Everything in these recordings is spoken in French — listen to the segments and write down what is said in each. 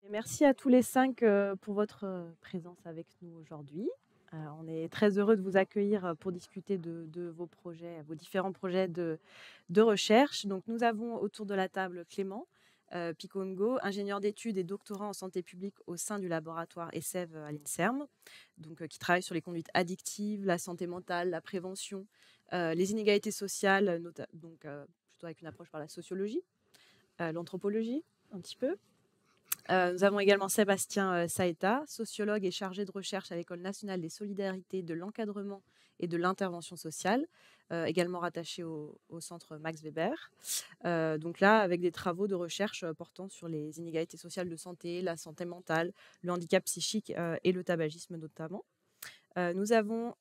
Merci à tous les 5 pour votre présence avec nous aujourd'hui. On est très heureux de vous accueillir pour discuter de vos projets, vos différents projets de recherche. Donc, nous avons autour de la table Clément Picongo, ingénieur d'études et doctorant en santé publique au sein du laboratoire ESSEV à l'INSERM, donc, qui travaille sur les conduites addictives, la santé mentale, la prévention, les inégalités sociales, donc plutôt avec une approche par la sociologie, l'anthropologie un petit peu. Nous avons également Sébastien Saeta, sociologue et chargé de recherche à l'École nationale des solidarités, de l'encadrement et de l'intervention sociale, également rattaché au centre Max Weber. Donc là, avec des travaux de recherche portant sur les inégalités sociales de santé, la santé mentale, le handicap psychique et le tabagisme notamment. Nous avons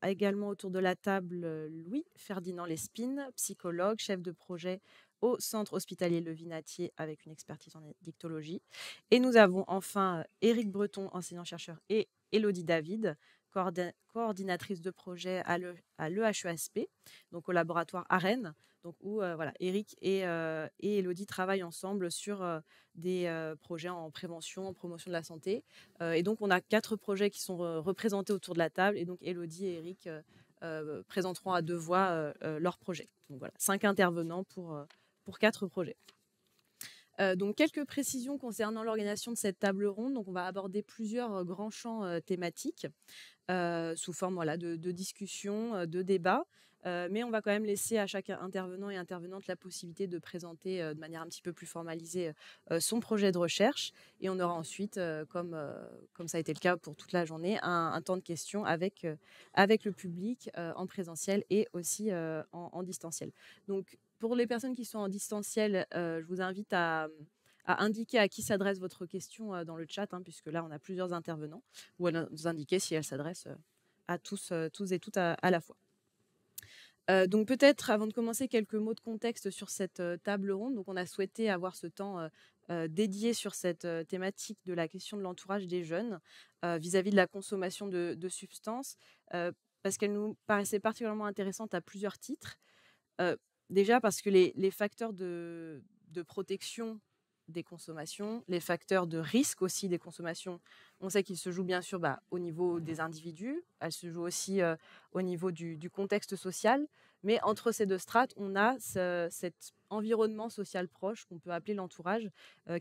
également autour de la table Louis-Ferdinand Lespine, psychologue, chef de projet au centre hospitalier Le Vinatier avec une expertise en dictologie. Et nous avons enfin Éric Breton, enseignant-chercheur, et Élodie David, coordinatrice de projet à l'EHESP, donc au laboratoire à Rennes, donc où voilà, Éric et Élodie travaillent ensemble sur des projets en prévention, en promotion de la santé. Et donc, on a 4 projets qui sont représentés autour de la table. Et donc, Élodie et Eric présenteront à 2 voix leurs projets. Donc, voilà, 5 intervenants pour 4 projets. Donc, quelques précisions concernant l'organisation de cette table ronde. Donc, on va aborder plusieurs grands champs thématiques sous forme voilà, de discussion, de débat. Mais on va quand même laisser à chaque intervenant et intervenante la possibilité de présenter de manière un petit peu plus formalisée son projet de recherche. Et on aura ensuite, comme ça a été le cas pour toute la journée, un temps de questions avec le public en présentiel et aussi en distanciel. Donc, pour les personnes qui sont en distanciel, je vous invite à indiquer à qui s'adresse votre question dans le chat, puisque là, on a plusieurs intervenants, ou à nous indiquer si elle s'adresse à tous et toutes à la fois. Donc peut-être, avant de commencer, quelques mots de contexte sur cette table ronde. Donc on a souhaité avoir ce temps dédié sur cette thématique de la question de l'entourage des jeunes vis-à-vis de la consommation de substances, parce qu'elle nous paraissait particulièrement intéressante à plusieurs titres. Déjà parce que les facteurs de protection des consommations, les facteurs de risque aussi des consommations, on sait qu'ils se jouent bien sûr au niveau des individus, elles se jouent aussi au niveau du contexte social, mais entre ces 2 strates, on a cet environnement social proche qu'on peut appeler l'entourage,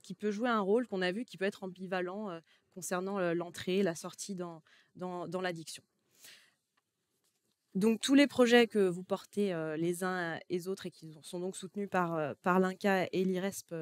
qui peut jouer un rôle qu'on a vu qui peut être ambivalent concernant l'entrée, la sortie dans l'addiction. Donc tous les projets que vous portez les uns et les autres et qui sont donc soutenus par l'INCa et l'IRESP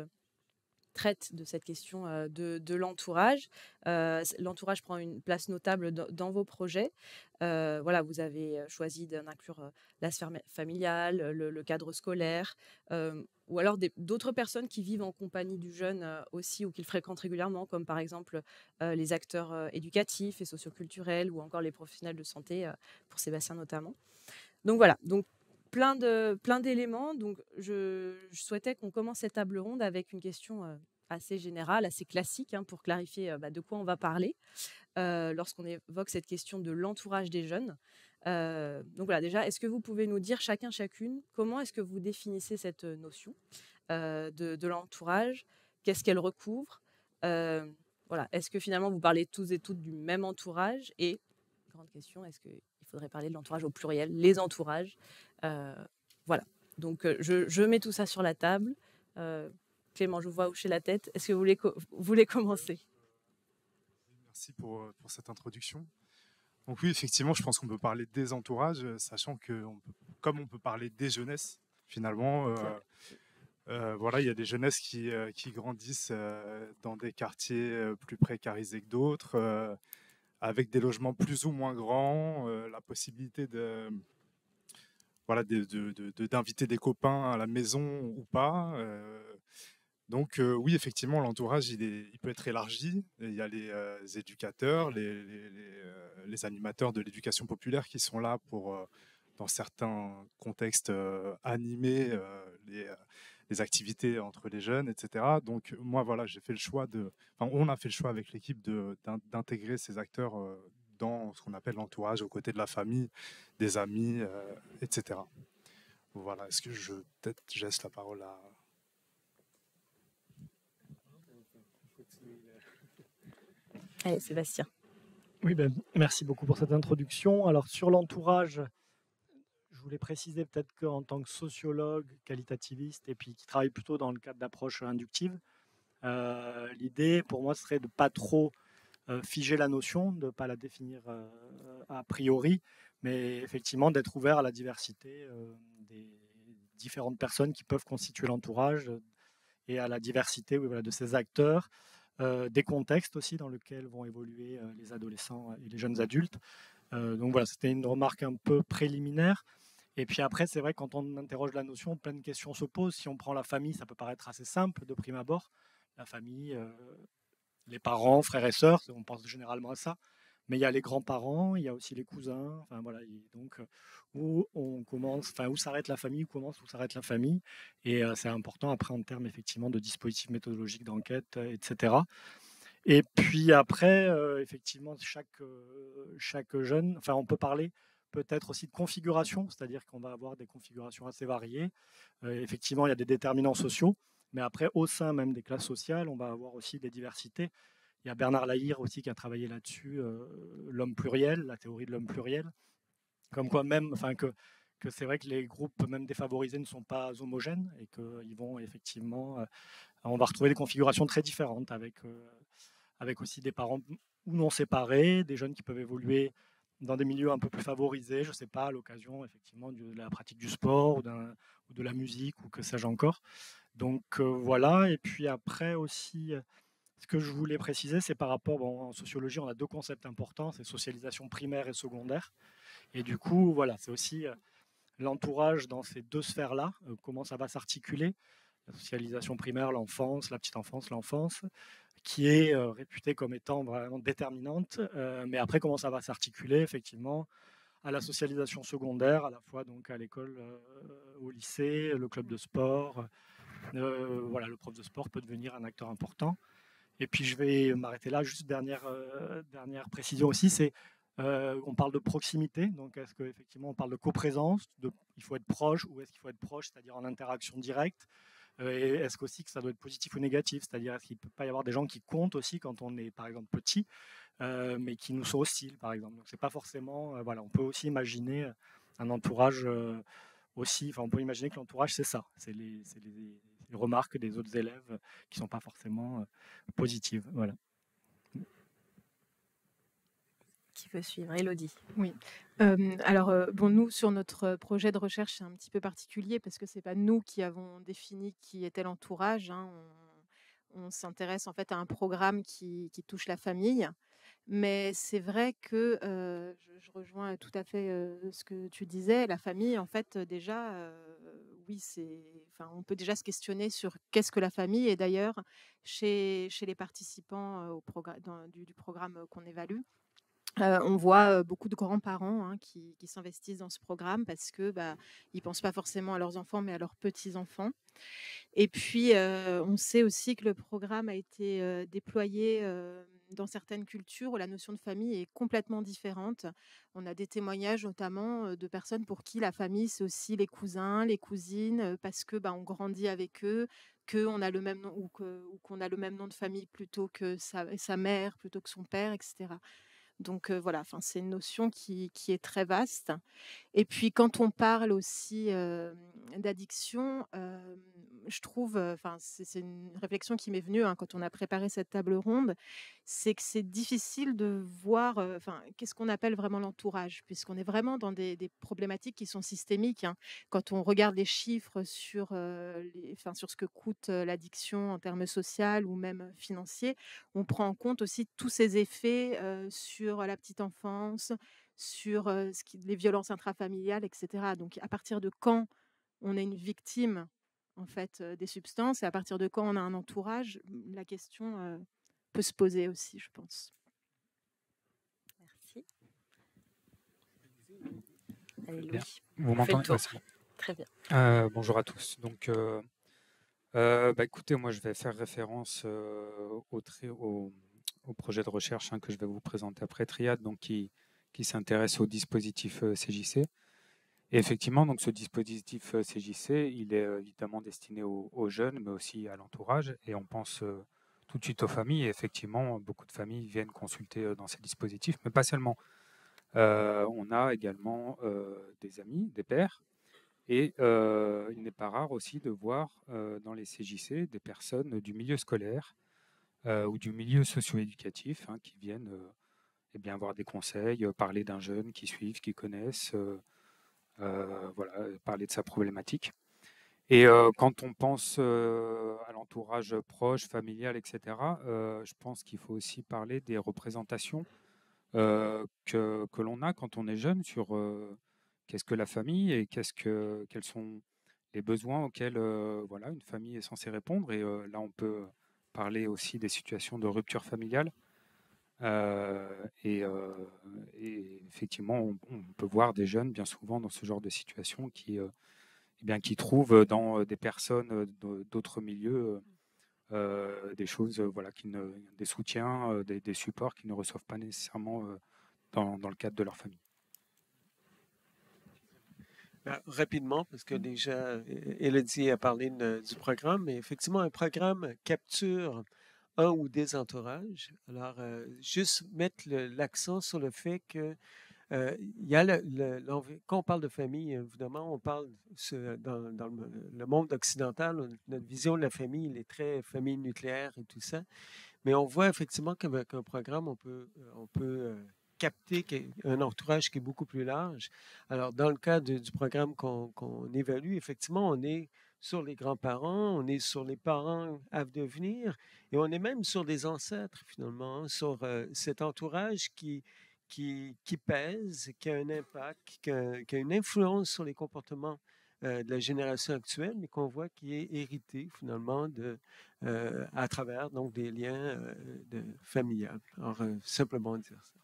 traitent de cette question de l'entourage. L'entourage prend une place notable dans vos projets. Voilà, vous avez choisi d'inclure la sphère familiale, le cadre scolaire, ou alors d'autres personnes qui vivent en compagnie du jeune aussi ou qu'il fréquente régulièrement, comme par exemple les acteurs éducatifs et socioculturels ou encore les professionnels de santé, pour Sébastien notamment. Donc voilà, donc plein d'éléments. Donc je souhaitais qu'on commence cette table ronde avec une question assez générale, assez classique, pour clarifier de quoi on va parler lorsqu'on évoque cette question de l'entourage des jeunes. Donc voilà, déjà, est-ce que vous pouvez nous dire chacune, comment est-ce que vous définissez cette notion de l'entourage? Qu'est-ce qu'elle recouvre? Voilà, est-ce que finalement vous parlez tous et toutes du même entourage? Et grande question, est-ce qu'il faudrait parler de l'entourage au pluriel, les entourages? Voilà, donc je mets tout ça sur la table. Clément, je vous vois hocher la tête. Est-ce que vous voulez commencer? Merci pour cette introduction. Donc oui, effectivement, je pense qu'on peut parler des entourages, sachant que comme on peut parler des jeunesses, finalement, C'est vrai. voilà, il y a des jeunesses qui grandissent dans des quartiers plus précarisés que d'autres, avec des logements plus ou moins grands, la possibilité voilà, d'inviter des copains à la maison ou pas. Donc oui, effectivement, l'entourage, il peut être élargi. Il y a les éducateurs, les animateurs de l'éducation populaire qui sont là pour, dans certains contextes, animer les activités entre les jeunes, etc. Donc moi, voilà, on a fait le choix avec l'équipe d'intégrer ces acteurs dans ce qu'on appelle l'entourage, aux côtés de la famille, des amis, etc. Voilà, est-ce que peut-être je laisse la parole à... Allez, Sébastien. Oui, ben, merci beaucoup pour cette introduction. Alors sur l'entourage, je voulais préciser peut-être qu'en tant que sociologue, qualitativiste, et puis qui travaille plutôt dans le cadre d'approche inductive, l'idée pour moi serait de ne pas trop figer la notion, de ne pas la définir a priori, mais effectivement d'être ouvert à la diversité des différentes personnes qui peuvent constituer l'entourage et à la diversité, oui, voilà, de ces acteurs, des contextes aussi dans lesquels vont évoluer les adolescents et les jeunes adultes. Donc voilà, c'était une remarque un peu préliminaire. Et puis après, c'est vrai, quand on interroge la notion, plein de questions se posent. Si on prend la famille, ça peut paraître assez simple de prime abord. La famille, les parents, frères et sœurs, on pense généralement à ça. Mais il y a les grands-parents, il y a aussi les cousins. Enfin voilà, donc où on commence, enfin où s'arrête la famille, où commence, où s'arrête la famille. Et c'est important après en termes effectivement de dispositifs méthodologiques d'enquête, etc. Et puis après, effectivement, chaque jeune, enfin on peut parler peut-être aussi de configuration, c'est-à-dire qu'on va avoir des configurations assez variées. Effectivement, il y a des déterminants sociaux, mais après, au sein même des classes sociales, on va avoir aussi des diversités. Il y a Bernard Lahire aussi qui a travaillé là-dessus, l'homme pluriel, la théorie de l'homme pluriel, comme quoi même, enfin que c'est vrai que les groupes même défavorisés ne sont pas homogènes et qu'ils vont effectivement, on va retrouver des configurations très différentes avec aussi des parents ou non séparés, des jeunes qui peuvent évoluer dans des milieux un peu plus favorisés, je ne sais pas, à l'occasion effectivement de la pratique du sport ou de la musique ou que sais-je encore. Donc voilà, et puis après aussi, ce que je voulais préciser, c'est par rapport, bon, en sociologie, on a deux concepts importants, c'est socialisation primaire et secondaire. Et du coup, voilà, c'est aussi l'entourage dans ces deux sphères-là, comment ça va s'articuler. La socialisation primaire, l'enfance, la petite enfance, l'enfance, qui est réputée comme étant vraiment déterminante. Mais après, comment ça va s'articuler effectivement à la socialisation secondaire, à la fois donc à l'école, au lycée, le club de sport. Voilà, le prof de sport peut devenir un acteur important. Et puis je vais m'arrêter là. Juste dernière précision aussi, c'est on parle de proximité. Donc est-ce qu'effectivement on parle de coprésence, il faut être proche, ou est-ce qu'il faut être proche, c'est-à-dire en interaction directe. Et est-ce qu'aussi que ça doit être positif ou négatif, c'est-à-dire est-ce qu'il ne peut pas y avoir des gens qui comptent aussi quand on est par exemple petit, mais qui nous sont hostiles par exemple. Donc c'est pas forcément, voilà, on peut aussi imaginer un entourage aussi, enfin on peut imaginer que l'entourage c'est ça, c'est les remarques des autres élèves qui sont pas forcément positives. Voilà. Qui veut suivre? Élodie. Oui. Alors, bon, nous, sur notre projet de recherche, c'est un petit peu particulier parce que c'est pas nous qui avons défini qui était l'entourage, hein. On s'intéresse en fait à un programme qui touche la famille. Mais c'est vrai que, je rejoins tout à fait, ce que tu disais. La famille, en fait, déjà, oui, enfin, on peut déjà se questionner sur qu'est-ce que la famille? Et d'ailleurs, chez les participants, au du programme, qu'on évalue, on voit, beaucoup de grands-parents, hein, qui s'investissent dans ce programme parce que, bah, ils pensent pas forcément à leurs enfants, mais à leurs petits-enfants. Et puis, on sait aussi que le programme a été, déployé, dans certaines cultures où la notion de famille est complètement différente. On a des témoignages notamment, de personnes pour qui la famille, c'est aussi les cousins, les cousines, parce que, bah, on grandit avec eux, qu'on a le même nom ou qu'on a le même nom de famille plutôt que sa mère, plutôt que son père, et cetera. Donc voilà, enfin, c'est une notion qui est très vaste. Et puis quand on parle aussi, d'addiction, je trouve, enfin, c'est une réflexion qui m'est venue, hein, quand on a préparé cette table ronde, c'est que c'est difficile de voir, enfin, qu'est-ce qu'on appelle vraiment l'entourage? Puisqu'on est vraiment dans des problématiques qui sont systémiques, hein. Quand on regarde les chiffres sur, enfin, sur ce que coûte, l'addiction en termes social ou même financiers, on prend en compte aussi tous ces effets, sur la petite enfance, sur, les violences intrafamiliales, et cetera. Donc à partir de quand on est une victime, en fait, des substances, et à partir de quand on a un entourage, la question, peut se poser aussi, je pense. Merci. Allez, Bien. Louis, Vous on fait le m'entendez? tour. Ouais, c'est bon. Très bien. Bonjour à tous. Donc, écoutez, moi, je vais faire référence au projet de recherche, hein, que je vais vous présenter après, Triade, donc qui s'intéresse au dispositif CJC. Et effectivement, donc, ce dispositif CJC, il est évidemment destiné aux jeunes, mais aussi à l'entourage. Et on pense tout de suite aux familles. Et effectivement, beaucoup de familles viennent consulter dans ces dispositifs, mais pas seulement. On a également des amis, des pairs, et il n'est pas rare aussi de voir dans les CJC des personnes du milieu scolaire ou du milieu socio-éducatif qui viennent eh bien, avoir des conseils, parler d'un jeune qu'ils suivent, qu'ils connaissent, voilà, parler de sa problématique. Et quand on pense à l'entourage proche, familial, etc., je pense qu'il faut aussi parler des représentations que l'on a quand on est jeune sur qu'est-ce que la famille et quels sont les besoins auxquels voilà, une famille est censée répondre. Et là, on peut parler aussi des situations de rupture familiale. Et effectivement, on peut voir des jeunes bien souvent dans ce genre de situation eh bien, qui trouvent dans des personnes d'autres milieux des choses, voilà, des soutiens, des supports qu'ils ne reçoivent pas nécessairement dans le cadre de leur famille. Rapidement, parce que déjà, Élodie a parlé du programme, mais effectivement, un programme capture un ou des entourages. Alors, juste mettre l'accent sur le fait que il y a quand on parle de famille, évidemment, on parle dans le monde occidental, notre vision de la famille, il est très famille nucléaire et tout ça. Mais on voit effectivement qu'avec un programme, on peut capter un entourage qui est beaucoup plus large. Alors, dans le cas du programme qu'on évalue, effectivement, on est sur les grands-parents, on est sur les parents à devenir, et on est même sur des ancêtres, finalement, sur cet entourage qui pèse, qui a un impact, qui a une influence sur les comportements de la génération actuelle, mais qu'on voit qui est hérité, finalement, à travers donc, des liens familiales. Alors, simplement dire ça.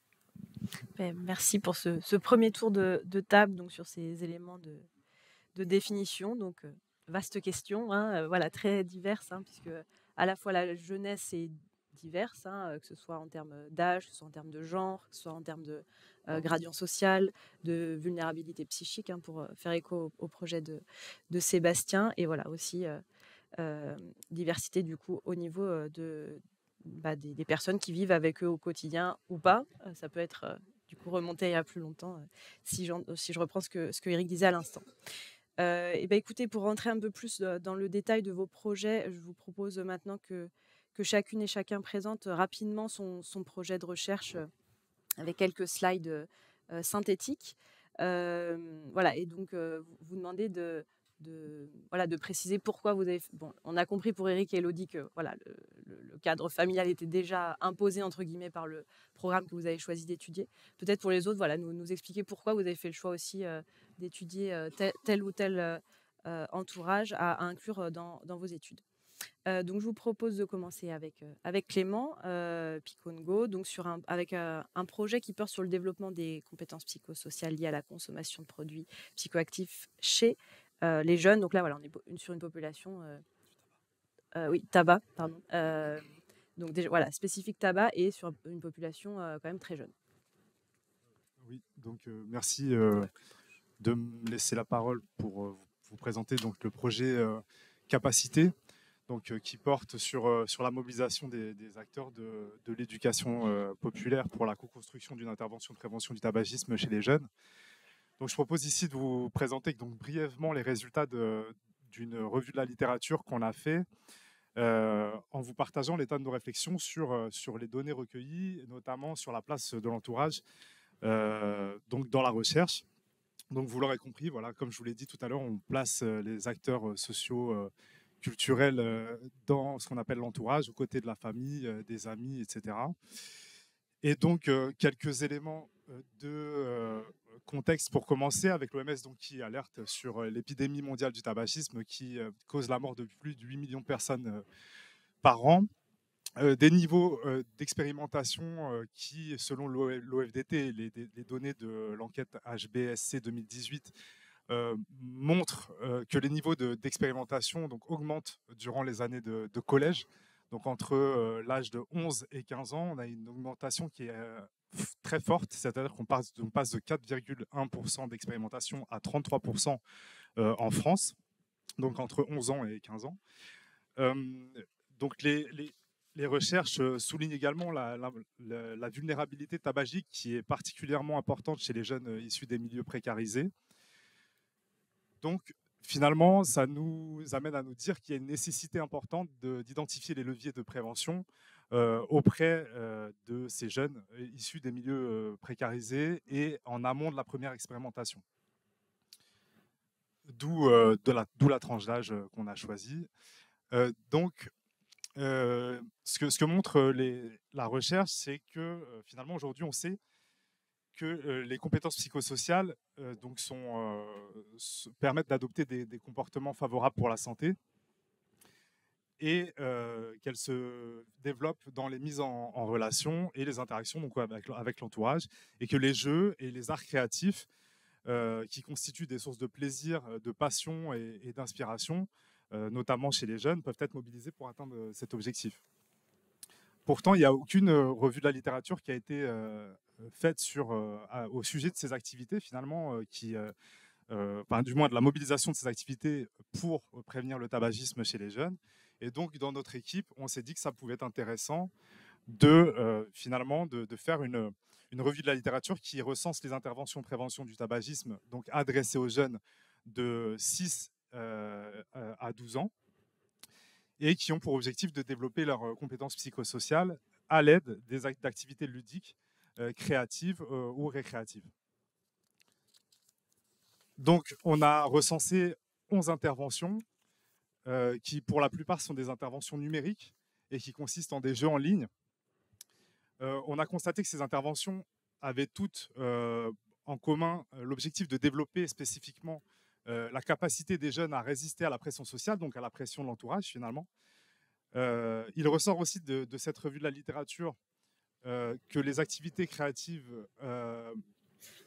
Merci pour ce premier tour de table donc, sur ces éléments de définition. Donc, vaste question, voilà, très diverse, puisque à la fois la jeunesse est diverse, que ce soit en termes d'âge, que ce soit en termes de genre, que ce soit en termes de gradient social, de vulnérabilité psychique, pour faire écho au projet de Sébastien. Et voilà, aussi diversité du coup au niveau des personnes qui vivent avec eux au quotidien ou pas. Ça peut être du coup remonté il y a plus longtemps, si je reprends ce que Eric disait à l'instant. Et écoutez, pour rentrer un peu plus dans le détail de vos projets, je vous propose maintenant que chacune et chacun présente rapidement son projet de recherche avec quelques slides synthétiques. Voilà, et donc vous demandez de préciser pourquoi vous avez... Bon, on a compris pour Eric et Élodie que voilà, le cadre familial était déjà imposé, entre guillemets, par le programme que vous avez choisi d'étudier. Peut-être pour les autres, voilà, nous expliquer pourquoi vous avez fait le choix aussi d'étudier tel ou tel entourage à inclure dans vos études. Donc, je vous propose de commencer avec Clément Picongo, donc avec un projet qui porte sur le développement des compétences psychosociales liées à la consommation de produits psychoactifs chez les jeunes. Donc là, voilà, on est sur une population... tabac, pardon. Donc déjà, voilà, spécifique tabac et sur une population quand même très jeune. Oui, donc merci de me laisser la parole pour vous présenter donc, le projet Capacité, donc, qui porte sur la mobilisation des acteurs de l'éducation populaire pour la co-construction d'une intervention de prévention du tabagisme chez les jeunes. Donc, je propose ici de vous présenter donc, brièvement les résultats d'une revue de la littérature qu'on a fait en vous partageant l'état de nos réflexions sur les données recueillies, notamment sur la place de l'entourage donc dans la recherche. Donc, vous l'aurez compris, voilà, comme je vous l'ai dit tout à l'heure, on place les acteurs sociaux culturels dans ce qu'on appelle l'entourage, aux côtés de la famille, des amis, etc. Et donc, quelques éléments de contexte pour commencer, avec l'OMS qui alerte sur l'épidémie mondiale du tabagisme qui cause la mort de plus de 8 millions de personnes par an. Des niveaux d'expérimentation qui, selon l'OFDT, les données de l'enquête HBSC 2018, montrent que les niveaux d'expérimentation augmentent durant les années de collège. Donc entre l'âge de 11 et 15 ans, on a une augmentation qui est très forte, c'est-à-dire qu'on passe de 4,1% d'expérimentation à 33% en France, donc entre 11 ans et 15 ans. Donc les recherches soulignent également la vulnérabilité tabagique qui est particulièrement importante chez les jeunes issus des milieux précarisés. Donc, finalement, ça nous amène à nous dire qu'il y a une nécessité importante d'identifier les leviers de prévention auprès de ces jeunes issus des milieux précarisés et en amont de la première expérimentation. D'où la tranche d'âge qu'on a choisie. Donc, ce que montre la recherche, c'est que finalement, aujourd'hui, on sait que les compétences psychosociales permettent d'adopter des comportements favorables pour la santé et qu'elles se développent dans les mises en relation et les interactions donc, avec l'entourage, et que les jeux et les arts créatifs qui constituent des sources de plaisir, de passion et d'inspiration, notamment chez les jeunes, peuvent être mobilisés pour atteindre cet objectif. Pourtant, il n'y a aucune revue de la littérature qui a été faite au sujet de ces activités, finalement, du moins de la mobilisation de ces activités pour prévenir le tabagisme chez les jeunes. Et donc, dans notre équipe, on s'est dit que ça pouvait être intéressant finalement de faire une revue de la littérature qui recense les interventions de prévention du tabagisme, donc adressées aux jeunes de 6 à 12 ans, et qui ont pour objectif de développer leurs compétences psychosociales à l'aide d'activités ludiques, créatives ou récréatives. Donc, on a recensé 11 interventions qui, pour la plupart, sont des interventions numériques et qui consistent en des jeux en ligne. On a constaté que ces interventions avaient toutes en commun l'objectif de développer spécifiquement la capacité des jeunes à résister à la pression sociale, donc à la pression de l'entourage finalement. Il ressort aussi de cette revue de la littérature que les activités créatives...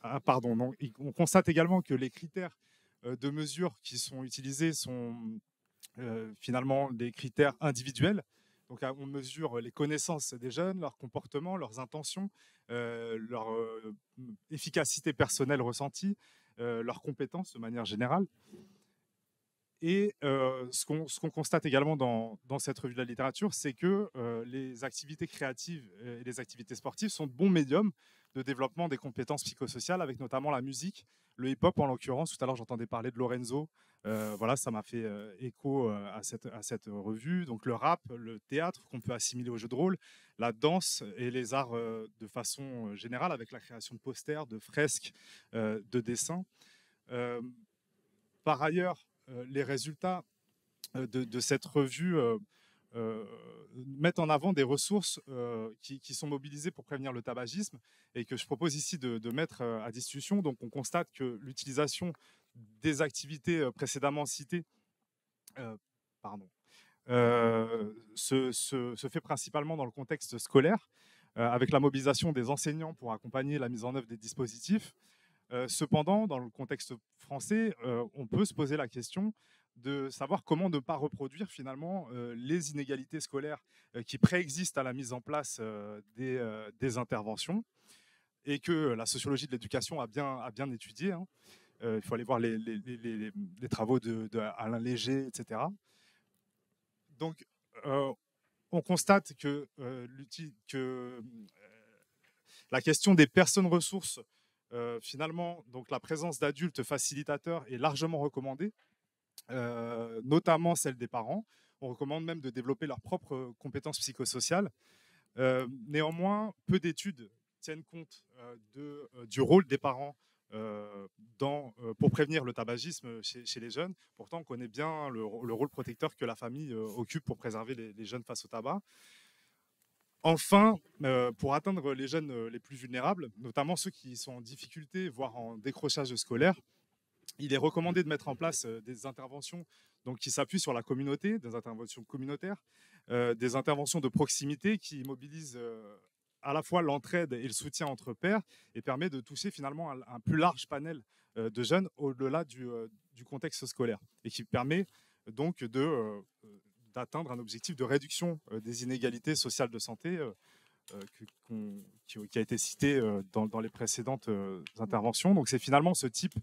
on constate également que les critères de mesure qui sont utilisés sont finalement des critères individuels. Donc, on mesure les connaissances des jeunes, leurs comportements, leurs intentions, leur efficacité personnelle ressentie, leurs compétences de manière générale. Et ce qu'on constate également dans cette revue de la littérature, c'est que les activités créatives et les activités sportives sont de bons médiums de développement des compétences psychosociales, avec notamment la musique, le hip-hop en l'occurrence. Tout à l'heure, j'entendais parler de Lorenzo. Voilà, ça m'a fait écho à cette revue. Donc le rap, le théâtre qu'on peut assimiler au jeu de rôle, la danse et les arts de façon générale, avec la création de posters, de fresques, de dessins. Par ailleurs, les résultats de cette revue mettent en avant des ressources qui sont mobilisées pour prévenir le tabagisme et que je propose ici de mettre à discussion. Donc, on constate que l'utilisation des activités précédemment citées se fait principalement dans le contexte scolaire, avec la mobilisation des enseignants pour accompagner la mise en œuvre des dispositifs. Cependant, dans le contexte français, on peut se poser la question de savoir comment ne pas reproduire finalement les inégalités scolaires qui préexistent à la mise en place des interventions et que la sociologie de l'éducation a bien étudié. Hein. Il faut aller voir les travaux d'Alain Léger, etc. Donc, on constate que la question des personnes ressources, finalement, donc la présence d'adultes facilitateurs est largement recommandée, notamment celle des parents. On recommande même de développer leurs propres compétences psychosociales. Néanmoins, peu d'études tiennent compte du rôle des parents pour prévenir le tabagisme chez les jeunes. Pourtant, on connaît bien le rôle protecteur que la famille occupe pour préserver les jeunes face au tabac. Enfin, pour atteindre les jeunes les plus vulnérables, notamment ceux qui sont en difficulté, voire en décrochage scolaire, il est recommandé de mettre en place des interventions qui s'appuient sur la communauté, des interventions communautaires, des interventions de proximité qui mobilisent à la fois l'entraide et le soutien entre pairs et permet de toucher finalement un plus large panel de jeunes au-delà du contexte scolaire et qui permet donc d'atteindre un objectif de réduction des inégalités sociales de santé qui a été cité dans les précédentes interventions. Donc c'est finalement ce type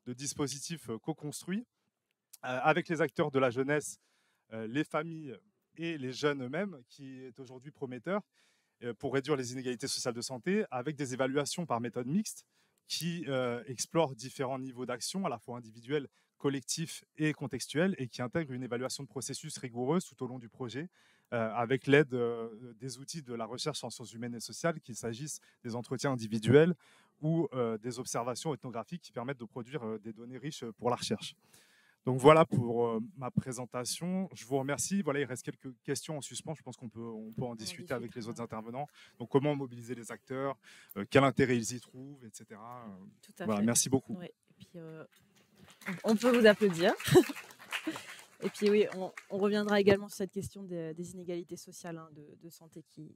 de dispositif co-construit avec les acteurs de la jeunesse, les familles et les jeunes eux-mêmes, qui est aujourd'hui prometteur pour réduire les inégalités sociales de santé, avec des évaluations par méthode mixte qui explorent différents niveaux d'action, à la fois individuels, collectifs et contextuels, et qui intègrent une évaluation de processus rigoureuse tout au long du projet, avec l'aide des outils de la recherche en sciences humaines et sociales, qu'il s'agisse des entretiens individuels ou des observations ethnographiques qui permettent de produire des données riches pour la recherche. Donc voilà pour ma présentation. Je vous remercie. Voilà, il reste quelques questions en suspens. Je pense qu'on peut en discuter avec les autres intervenants. Donc comment mobiliser les acteurs, quel intérêt ils y trouvent, etc. Tout à Voilà, fait. merci beaucoup. Oui. Et puis, on peut vous applaudir. Et puis oui, on reviendra également sur cette question des inégalités sociales de santé qui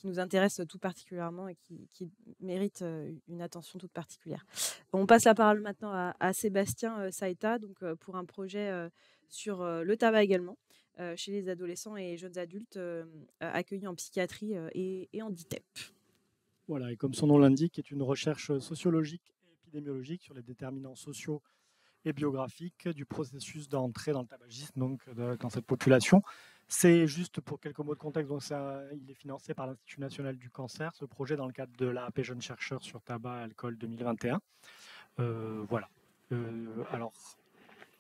nous intéresse tout particulièrement et qui mérite une attention toute particulière. On passe la parole maintenant à Sébastien Saïta, donc, pour un projet sur le tabac également, chez les adolescents et jeunes adultes accueillis en psychiatrie et en DITEP. Voilà, et comme son nom l'indique, est une recherche sociologique et épidémiologique sur les déterminants sociaux et biographique du processus d'entrée dans le tabagisme, donc dans cette population. C'est juste pour quelques mots de contexte, donc il est financé par l'Institut national du cancer, ce projet dans le cadre de l'AP Jeunes chercheurs sur tabac et alcool 2021. Voilà. Alors,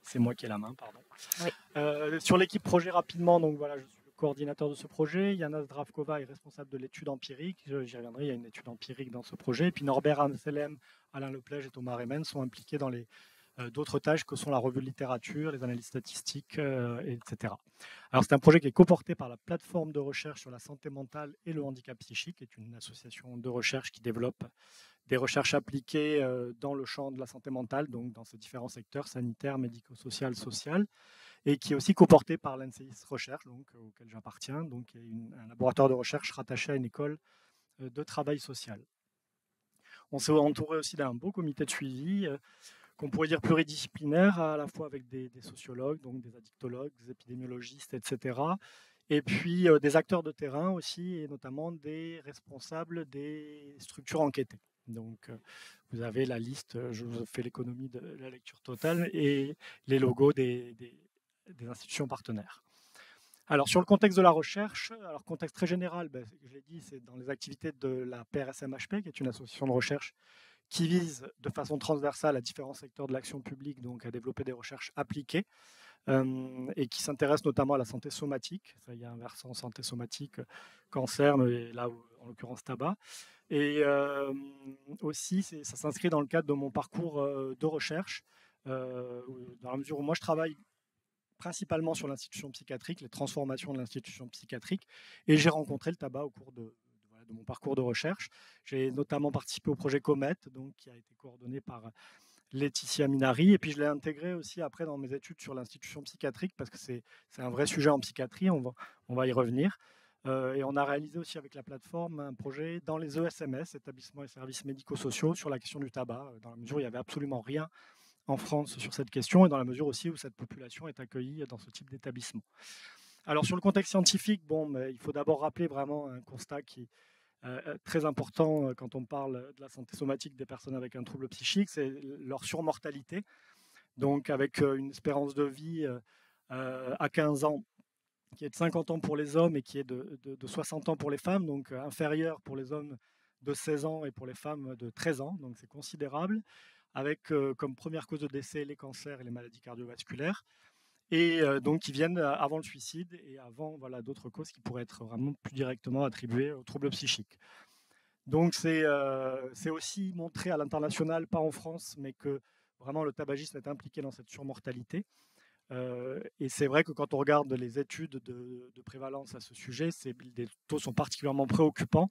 c'est moi qui ai la main, pardon. Oui. Sur l'équipe projet rapidement, donc voilà, je suis le coordinateur de ce projet. Yana Zdravkova est responsable de l'étude empirique. J'y reviendrai, il y a une étude empirique dans ce projet. Et puis Norbert Amselem, Alain Leplège et Thomas Remen sont impliqués dans d'autres tâches que sont la revue de littérature, les analyses statistiques, etc. Alors c'est un projet qui est coporté par la plateforme de recherche sur la santé mentale et le handicap psychique, qui est une association de recherche qui développe des recherches appliquées dans le champ de la santé mentale, donc dans ces différents secteurs sanitaires, médico-social, social, et qui est aussi coporté par l'NCIS Recherche, donc, auquel j'appartiens, donc qui est un laboratoire de recherche rattaché à une école de travail social. On s'est entouré aussi d'un beau comité de suivi, qu'on pourrait dire pluridisciplinaire, à la fois avec des sociologues, donc des addictologues, des épidémiologistes, etc. Et puis des acteurs de terrain aussi, et notamment des responsables des structures enquêtées. Donc vous avez la liste, je vous fais l'économie de la lecture totale, et les logos des institutions partenaires. Alors sur le contexte de la recherche, alors contexte très général, je l'ai dit, c'est dans les activités de la PRSMHP, qui est une association de recherche qui vise de façon transversale à différents secteurs de l'action publique, donc à développer des recherches appliquées, et qui s'intéresse notamment à la santé somatique. Il y a un versant santé somatique, cancer, mais là, en l'occurrence, tabac. Et aussi, ça s'inscrit dans le cadre de mon parcours de recherche, dans la mesure où moi, je travaille principalement sur l'institution psychiatrique, les transformations de l'institution psychiatrique, et j'ai rencontré le tabac au cours de mon parcours de recherche. J'ai notamment participé au projet Comet, donc, qui a été coordonné par Laetitia Minari, et puis je l'ai intégré aussi après dans mes études sur l'institution psychiatrique, parce que c'est un vrai sujet en psychiatrie, on va y revenir. Et on a réalisé aussi avec la plateforme un projet dans les ESMS, établissements et services médico-sociaux, sur la question du tabac, dans la mesure où il n'y avait absolument rien en France sur cette question, et dans la mesure aussi où cette population est accueillie dans ce type d'établissement. Alors sur le contexte scientifique, il faut d'abord rappeler vraiment un constat qui est très important quand on parle de la santé somatique des personnes avec un trouble psychique, c'est leur surmortalité. Donc avec une espérance de vie à 15 ans qui est de 50 ans pour les hommes et qui est de 60 ans pour les femmes, donc inférieure pour les hommes de 16 ans et pour les femmes de 13 ans, donc c'est considérable, avec comme première cause de décès les cancers et les maladies cardiovasculaires, et donc qui viennent avant le suicide et avant d'autres causes qui pourraient être vraiment plus directement attribuées aux troubles psychiques. Donc c'est aussi montré à l'international, pas en France, mais que vraiment le tabagisme est impliqué dans cette surmortalité. Et c'est vrai que quand on regarde les études de prévalence à ce sujet, les taux sont particulièrement préoccupants.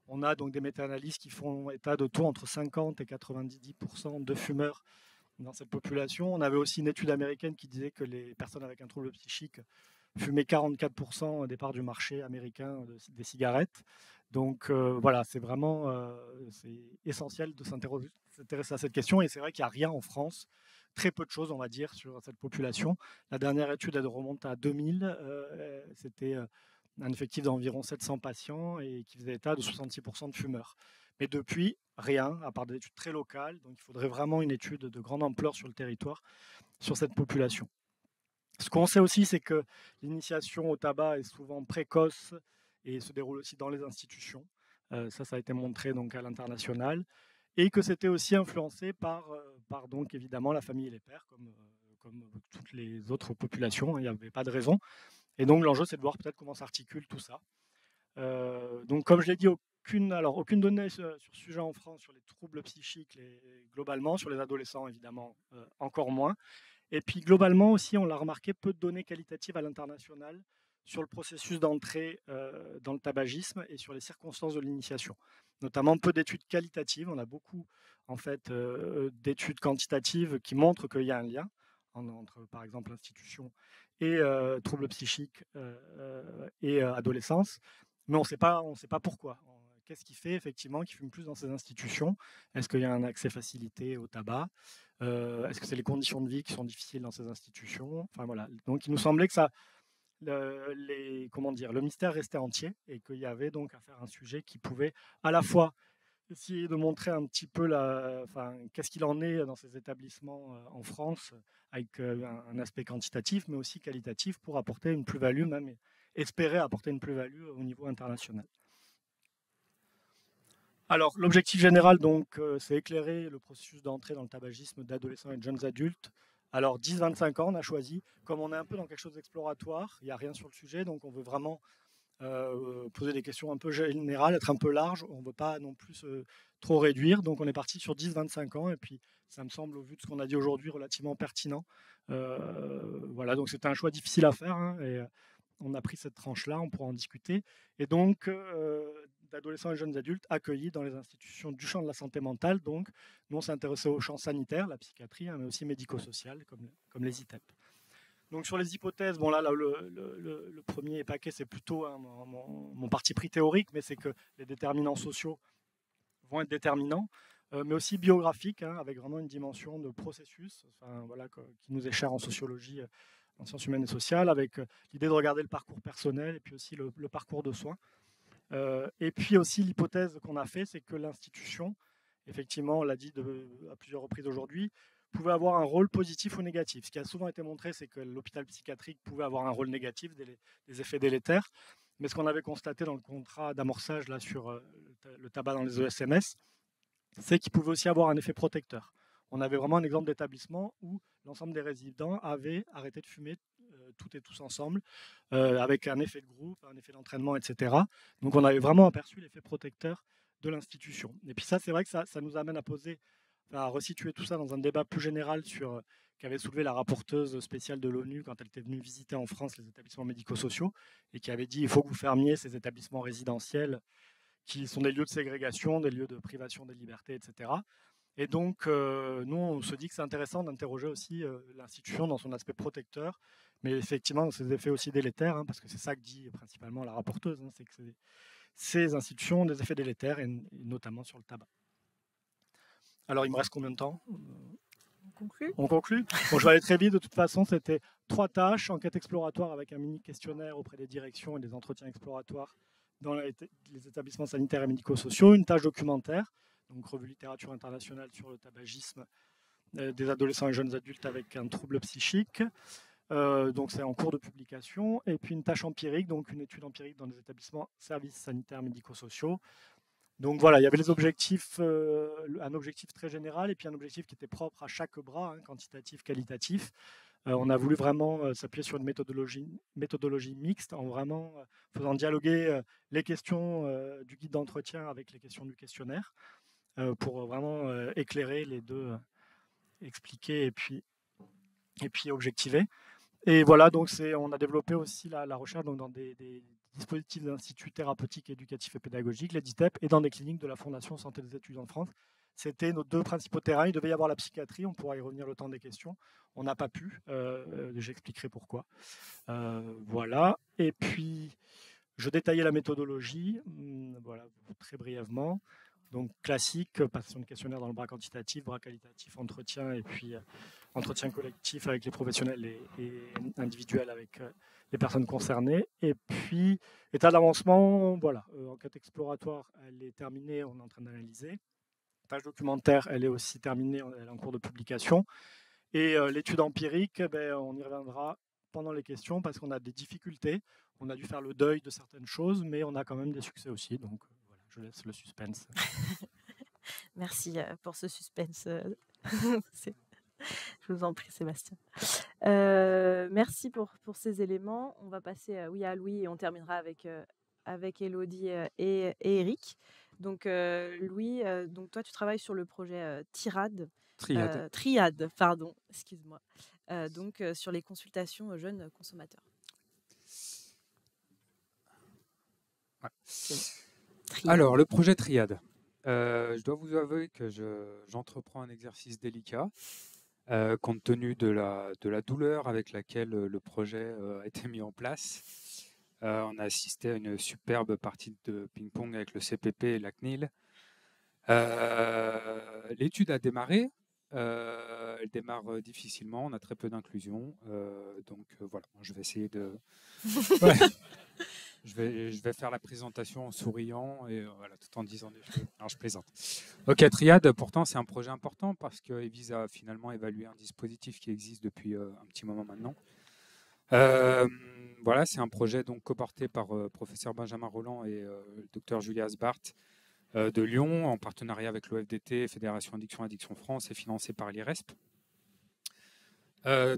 On a donc des méta-analyses qui font état de taux entre 50 et 90% de fumeurs dans cette population. On avait aussi une étude américaine qui disait que les personnes avec un trouble psychique fumaient 44% des parts du marché américain des cigarettes. Donc voilà, c'est vraiment c'est essentiel de s'intéresser à cette question. Et c'est vrai qu'il n'y a rien en France, très peu de choses, on va dire, sur cette population. La dernière étude, elle remonte à 2000. C'était un effectif d'environ 700 patients et qui faisait état de 66% de fumeurs. Mais depuis, rien, à part des études très locales. Donc il faudrait vraiment une étude de grande ampleur sur le territoire, sur cette population. Ce qu'on sait aussi, c'est que l'initiation au tabac est souvent précoce et se déroule aussi dans les institutions. Ça a été montré donc à l'international. Et que c'était aussi influencé par donc évidemment la famille et les pères, comme toutes les autres populations. Il n'y avait pas de raison. Et donc l'enjeu, c'est de voir peut-être comment s'articule tout ça. Donc comme je l'ai dit, aucune donnée sur ce sujet en France, sur les troubles psychiques globalement, sur les adolescents évidemment encore moins. Et puis globalement aussi, on l'a remarqué, peu de données qualitatives à l'international sur le processus d'entrée dans le tabagisme et sur les circonstances de l'initiation. Notamment peu d'études qualitatives. On a beaucoup en fait d'études quantitatives qui montrent qu'il y a un lien entre par exemple l'institution et troubles psychiques et adolescence. Mais on ne sait pas pourquoi. Qu'est-ce qui fait effectivement qu'ils fument plus dans ces institutions? Est-ce qu'il y a un accès facilité au tabac? Est-ce que c'est les conditions de vie qui sont difficiles dans ces institutions? Enfin voilà. Donc il nous semblait que le mystère restait entier et qu'il y avait donc à faire un sujet qui pouvait à la fois essayer de montrer un petit peu qu'est-ce qu'il en est dans ces établissements en France avec un aspect quantitatif mais aussi qualitatif pour apporter une plus-value, même espérer apporter une plus-value au niveau international. Alors, l'objectif général, donc, c'est éclairer le processus d'entrée dans le tabagisme d'adolescents et de jeunes adultes. Alors, 10-25 ans, on a choisi. Comme on est un peu dans quelque chose d'exploratoire, il n'y a rien sur le sujet, donc on veut vraiment poser des questions un peu générales, être un peu large. On ne veut pas non plus trop réduire. Donc, on est parti sur 10-25 ans. Et puis, ça me semble, au vu de ce qu'on a dit aujourd'hui, relativement pertinent. Voilà, donc c'était un choix difficile à faire. Hein, et on a pris cette tranche-là, on pourra en discuter. Et donc, d'adolescents et jeunes adultes accueillis dans les institutions du champ de la santé mentale. Donc, nous, on s'est intéressé au champ sanitaire, la psychiatrie, hein, mais aussi médico-social, comme les ITEP. Donc, sur les hypothèses, bon, là le premier paquet, c'est plutôt mon parti pris théorique, mais c'est que les déterminants sociaux vont être déterminants, mais aussi biographiques, hein, avec vraiment une dimension de processus, voilà, qui nous est chère en sociologie, en sciences humaines et sociales, avec l'idée de regarder le parcours personnel et puis aussi le parcours de soins. Et puis aussi l'hypothèse qu'on a fait, c'est que l'institution, effectivement, on l'a dit à plusieurs reprises aujourd'hui, pouvait avoir un rôle positif ou négatif. Ce qui a souvent été montré, c'est que l'hôpital psychiatrique pouvait avoir un rôle négatif, des effets délétères. Mais ce qu'on avait constaté dans le contrat d'amorçage là, sur le tabac dans les ESMS, c'est qu'il pouvait aussi avoir un effet protecteur. On avait vraiment un exemple d'établissement où l'ensemble des résidents avaient arrêté de fumer toutes et tous ensemble, avec un effet de groupe, un effet d'entraînement, etc. Donc on avait vraiment aperçu l'effet protecteur de l'institution. Et puis ça, c'est vrai que ça nous amène à resituer tout ça dans un débat plus général qu'avait soulevé la rapporteuse spéciale de l'ONU quand elle était venue visiter en France les établissements médico-sociaux et qui avait dit il faut que vous fermiez ces établissements résidentiels qui sont des lieux de ségrégation, des lieux de privation des libertés, etc. Et donc, nous, on se dit que c'est intéressant d'interroger aussi l'institution dans son aspect protecteur, mais effectivement dans ses effets aussi délétères, hein, parce que c'est ça que dit principalement la rapporteuse, hein, c'est que ces institutions ont des effets délétères, et notamment sur le tabac. Alors, il me reste combien de temps ? On conclut. Bon, je vais aller très vite. De toute façon, c'était 3 tâches. Enquête exploratoire avec un mini questionnaire auprès des directions et des entretiens exploratoires dans les établissements sanitaires et médico-sociaux. Une tâche documentaire, donc revue littérature internationale sur le tabagisme des adolescents et jeunes adultes avec un trouble psychique. Donc c'est en cours de publication. Et puis une tâche empirique, donc une étude empirique dans les établissements services sanitaires médico-sociaux. Donc voilà, il y avait les objectifs, un objectif très général et puis un objectif qui était propre à chaque bras, hein, quantitatif, qualitatif. On a voulu vraiment s'appuyer sur une méthodologie mixte en vraiment faisant dialoguer les questions du guide d'entretien avec les questions du questionnaire pour vraiment éclairer les deux, expliquer et puis objectiver. Et voilà, donc on a développé aussi la recherche donc, dans des dispositifs d'instituts thérapeutiques, éducatifs et pédagogiques, les DITEP, et dans des cliniques de la Fondation Santé des étudiants de France. C'était nos 2 principaux terrains. Il devait y avoir la psychiatrie, on pourra y revenir le temps des questions. On n'a pas pu, j'expliquerai pourquoi. Voilà, et puis je détaillais la méthodologie, voilà, très brièvement. Donc classique, passation de questionnaire dans le bras quantitatif, bras qualitatif, entretien, et puis entretien collectif avec les professionnels et individuel avec les personnes concernées. Et puis, état d'avancement, voilà, enquête exploratoire, elle est terminée, on est en train d'analyser. Page documentaire, elle est aussi terminée, elle est en cours de publication. Et l'étude empirique, on y reviendra pendant les questions parce qu'on a des difficultés. On a dû faire le deuil de certaines choses, mais on a quand même des succès aussi. Donc voilà, je laisse le suspense. Merci pour ce suspense. Je vous en prie, Sébastien. Merci pour ces éléments. On va passer à Louis et on terminera avec Élodie et Eric. Donc, Louis, donc toi, tu travailles sur le projet Triade, pardon, excuse-moi. Donc, sur les consultations aux jeunes consommateurs. Ouais. Triade. Alors, le projet Triade. Je dois vous avouer que j'entreprends un exercice délicat, compte tenu de la douleur avec laquelle le projet a été mis en place. On a assisté à une superbe partie de ping-pong avec le CPP et la CNIL. L'étude a démarré. Elle démarre difficilement. On a très peu d'inclusion. Donc voilà, je vais essayer de... Ouais. Je vais faire la présentation en souriant et voilà, tout en disant des choses. Alors, je plaisante. Ok, Triade, pourtant, c'est un projet important parce qu'il vise à finalement évaluer un dispositif qui existe depuis un petit moment maintenant. Voilà, c'est un projet donc coporté par professeur Benjamin Roland et docteur Julia Asbart de Lyon, en partenariat avec l'OFDT, Fédération Addiction France, et financé par l'IRESP.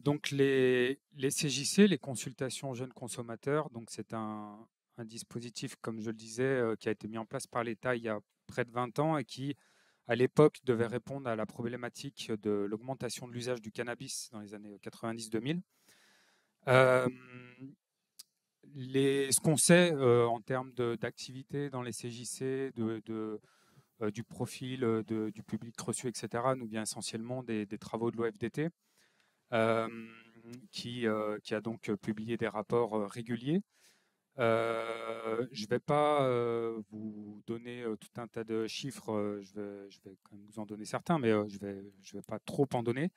Donc les CJC, les consultations jeunes consommateurs, donc c'est un dispositif, comme je le disais, qui a été mis en place par l'État il y a près de 20 ans et qui, à l'époque, devait répondre à la problématique de l'augmentation de l'usage du cannabis dans les années 90-2000. Ce qu'on sait en termes d'activité dans les CJC, du profil du public reçu, etc., nous vient essentiellement des travaux de l'OFDT. Qui a donc publié des rapports réguliers. Je ne vais pas vous donner tout un tas de chiffres, je vais quand même vous en donner certains, mais je vais pas trop en donner.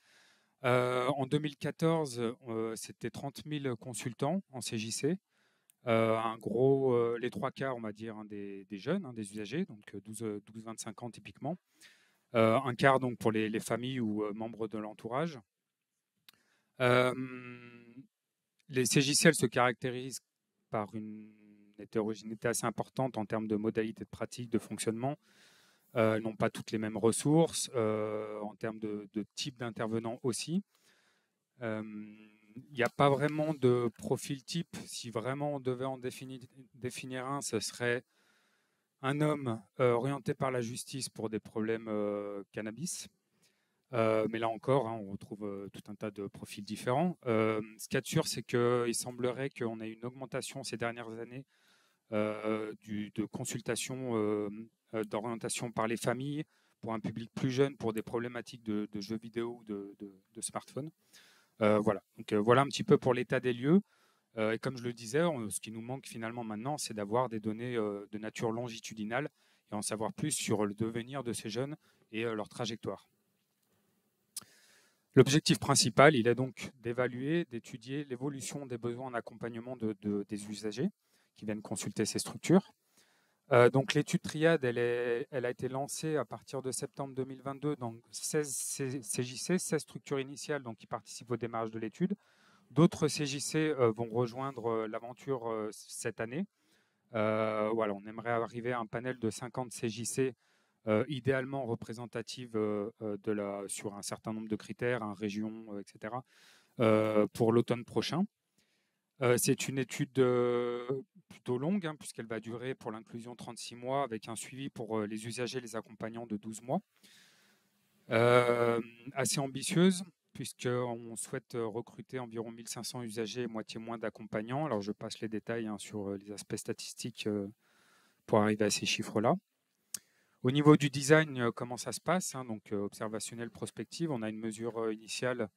En 2014, c'était 30 000 consultants en CJC. Les 3 quarts, on va dire, des jeunes, des usagers, donc 12-25 ans typiquement. Un quart donc pour les familles ou membres de l'entourage. Les CJCL se caractérisent par une hétérogénéité assez importante en termes de modalités de pratique, de fonctionnement. Elles n'ont pas toutes les mêmes ressources, en termes de type d'intervenants aussi. Il n'y a pas vraiment de profil type. Si vraiment on devait en définir un, ce serait un homme orienté par la justice pour des problèmes cannabis. Mais là encore, on retrouve tout un tas de profils différents. Ce qu'il y a de sûr, c'est qu'il semblerait qu'on ait une augmentation ces dernières années de consultations d'orientation par les familles pour un public plus jeune, pour des problématiques de jeux vidéo ou de smartphones. Voilà. Donc voilà un petit peu pour l'état des lieux. Et comme je le disais, ce qui nous manque finalement maintenant, c'est d'avoir des données de nature longitudinale et en savoir plus sur le devenir de ces jeunes et leur trajectoire. L'objectif principal, il est donc d'évaluer, d'étudier l'évolution des besoins en accompagnement des usagers qui viennent consulter ces structures. Donc l'étude Triade, elle a été lancée à partir de septembre 2022 dans 16 CJC, 16 structures initiales donc, qui participent aux démarches de l'étude. D'autres CJC vont rejoindre l'aventure cette année. Voilà, on aimerait arriver à un panel de 50 CJC idéalement représentative sur un certain nombre de critères, région, etc., pour l'automne prochain. C'est une étude plutôt longue, puisqu'elle va durer pour l'inclusion 36 mois, avec un suivi pour les usagers et les accompagnants de 12 mois. Assez ambitieuse, puisqu'on souhaite recruter environ 1500 usagers et moitié moins d'accompagnants. Alors je passe les détails sur les aspects statistiques pour arriver à ces chiffres-là. Au niveau du design, comment ça se passe, donc observationnel, prospective, on a une mesure initiale,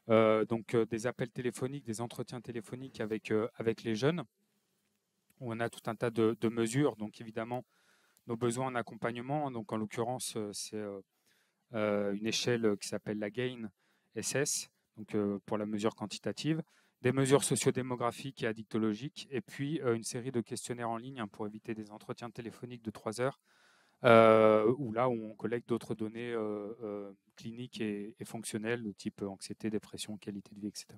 donc des appels téléphoniques, des entretiens téléphoniques avec les jeunes, où on a tout un tas de mesures, donc évidemment nos besoins en accompagnement, donc en l'occurrence c'est une échelle qui s'appelle la GAIN SS, donc pour la mesure quantitative, des mesures sociodémographiques et addictologiques, et puis une série de questionnaires en ligne pour éviter des entretiens téléphoniques de 3 heures, où là où on collecte d'autres données cliniques et fonctionnelles de type anxiété, dépression, qualité de vie, etc.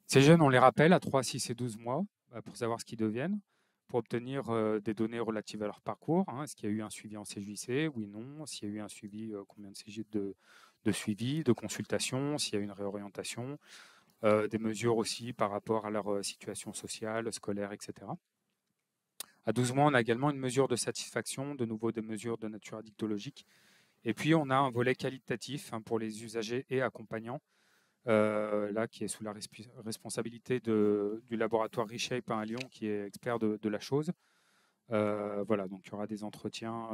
Ces jeunes, on les rappelle à 3, 6 et 12 mois pour savoir ce qu'ils deviennent, pour obtenir des données relatives à leur parcours. Est-ce qu'il y a eu un suivi en CJC? Oui, non. S'il y a eu un suivi, combien de suivi, de consultation, s'il y a eu une réorientation, des mesures aussi par rapport à leur situation sociale, scolaire, etc. À 12 mois, on a également une mesure de satisfaction, de nouveau des mesures de nature addictologique. Et puis, on a un volet qualitatif pour les usagers et accompagnants, là, qui est sous la responsabilité du laboratoire Reshape à Lyon, qui est expert de la chose. Voilà, donc il y aura des entretiens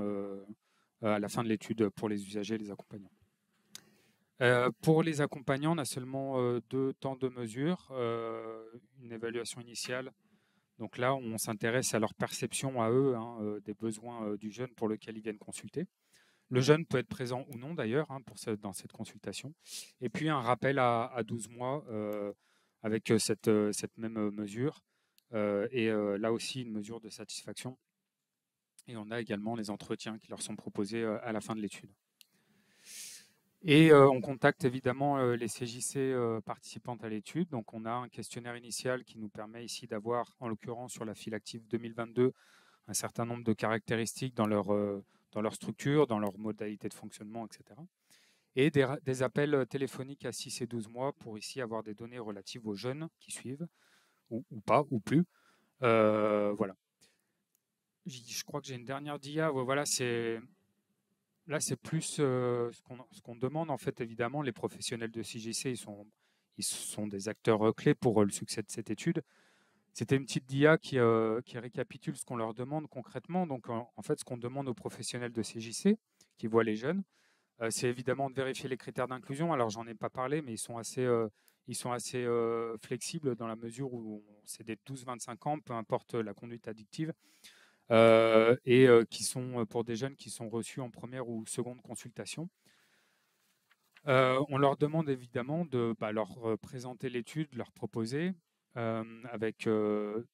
à la fin de l'étude pour les usagers et les accompagnants. Pour les accompagnants, on a seulement 2 temps de mesure, une évaluation initiale. Donc là, on s'intéresse à leur perception à eux, des besoins du jeune pour lequel ils viennent consulter. Le jeune peut être présent ou non d'ailleurs dans cette consultation. Et puis un rappel à 12 mois avec cette même mesure. Et là aussi une mesure de satisfaction. Et on a également les entretiens qui leur sont proposés à la fin de l'étude. Et on contacte évidemment les CJC participantes à l'étude. Donc on a un questionnaire initial qui nous permet ici d'avoir, en l'occurrence sur la file active 2022, un certain nombre de caractéristiques dans leur structure, dans leur modalité de fonctionnement, etc. Et des appels téléphoniques à 6 et 12 mois pour ici avoir des données relatives aux jeunes qui suivent, ou pas, ou plus. Voilà. Je crois que j'ai une dernière dia. Voilà, là, c'est plus ce qu'on demande. En fait, évidemment, les professionnels de CJC, ils sont des acteurs clés pour le succès de cette étude. C'était une petite dia qui récapitule ce qu'on leur demande concrètement. Donc, en fait, ce qu'on demande aux professionnels de CJC qui voient les jeunes, c'est évidemment de vérifier les critères d'inclusion. Alors, j'en ai pas parlé, mais ils sont assez flexibles dans la mesure où c'est des 12-25 ans, peu importe la conduite addictive, et qui sont pour des jeunes qui sont reçus en première ou seconde consultation. On leur demande évidemment de leur présenter l'étude, leur proposer, de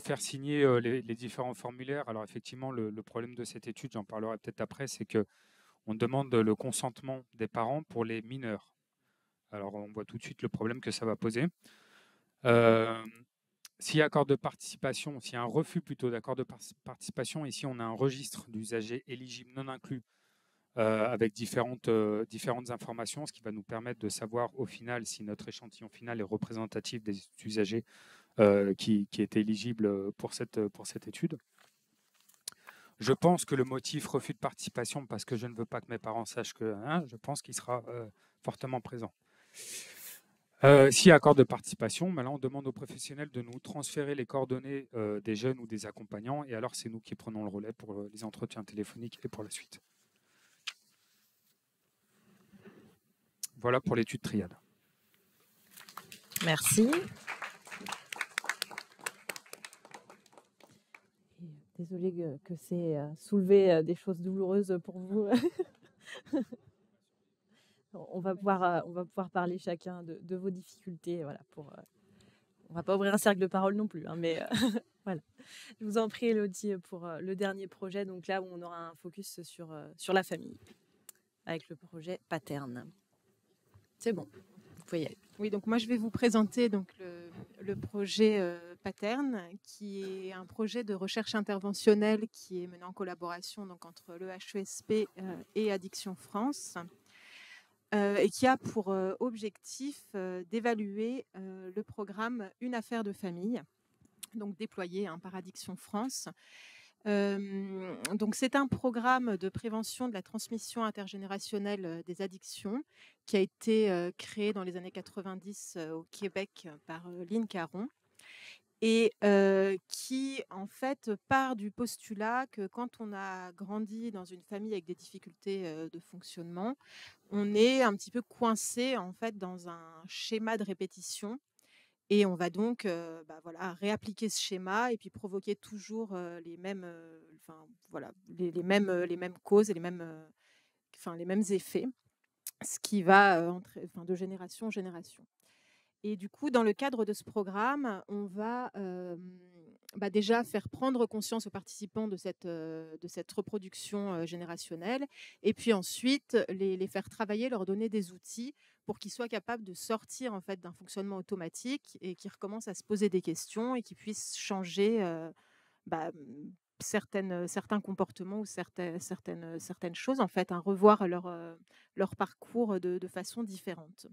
faire signer les différents formulaires. Alors effectivement, le problème de cette étude, j'en parlerai peut-être après, c'est qu'on demande le consentement des parents pour les mineurs. Alors on voit tout de suite le problème que ça va poser. S'il y a accord de participation, s'il y a un refus plutôt d'accord de participation, ici on a un registre d'usagers éligibles non inclus avec différentes informations, ce qui va nous permettre de savoir au final si notre échantillon final est représentatif des usagers qui étaient éligibles pour cette étude. Je pense que le motif refus de participation, parce que je ne veux pas que mes parents sachent que, je pense qu'il sera fortement présent. S'il y a accord de participation, là, on demande aux professionnels de nous transférer les coordonnées des jeunes ou des accompagnants, et alors c'est nous qui prenons le relais pour les entretiens téléphoniques et pour la suite. Voilà pour l'étude triade. Merci. Désolée que c'est soulevé des choses douloureuses pour vous. On va pouvoir parler chacun de vos difficultés. Voilà, on ne va pas ouvrir un cercle de parole non plus, mais voilà. Je vous en prie, Elodie, pour le dernier projet, donc là où on aura un focus sur la famille, avec le projet Paterne. C'est bon, vous pouvez y aller. Oui, donc moi je vais vous présenter donc le projet Paterne, qui est un projet de recherche interventionnelle qui est mené en collaboration donc, entre le HESP et Addiction France, et qui a pour objectif d'évaluer le programme Une affaire de famille, donc déployé par Addiction France. Donc c'est un programme de prévention de la transmission intergénérationnelle des addictions qui a été créé dans les années 90 au Québec par Lynn Caron, et qui en fait part du postulat que quand on a grandi dans une famille avec des difficultés de fonctionnement, on est un petit peu coincé en fait dans un schéma de répétition. Et on va donc réappliquer ce schéma et puis provoquer toujours les mêmes causes et les mêmes effets, ce qui va de génération en génération. Et du coup, dans le cadre de ce programme, on va déjà faire prendre conscience aux participants de cette reproduction générationnelle, et puis ensuite les faire travailler, leur donner des outils pour qu'ils soient capables de sortir en fait d'un fonctionnement automatique et qu'ils recommencent à se poser des questions et qu'ils puissent changer certains comportements ou certaines choses, en fait, revoir leur parcours de façon différente.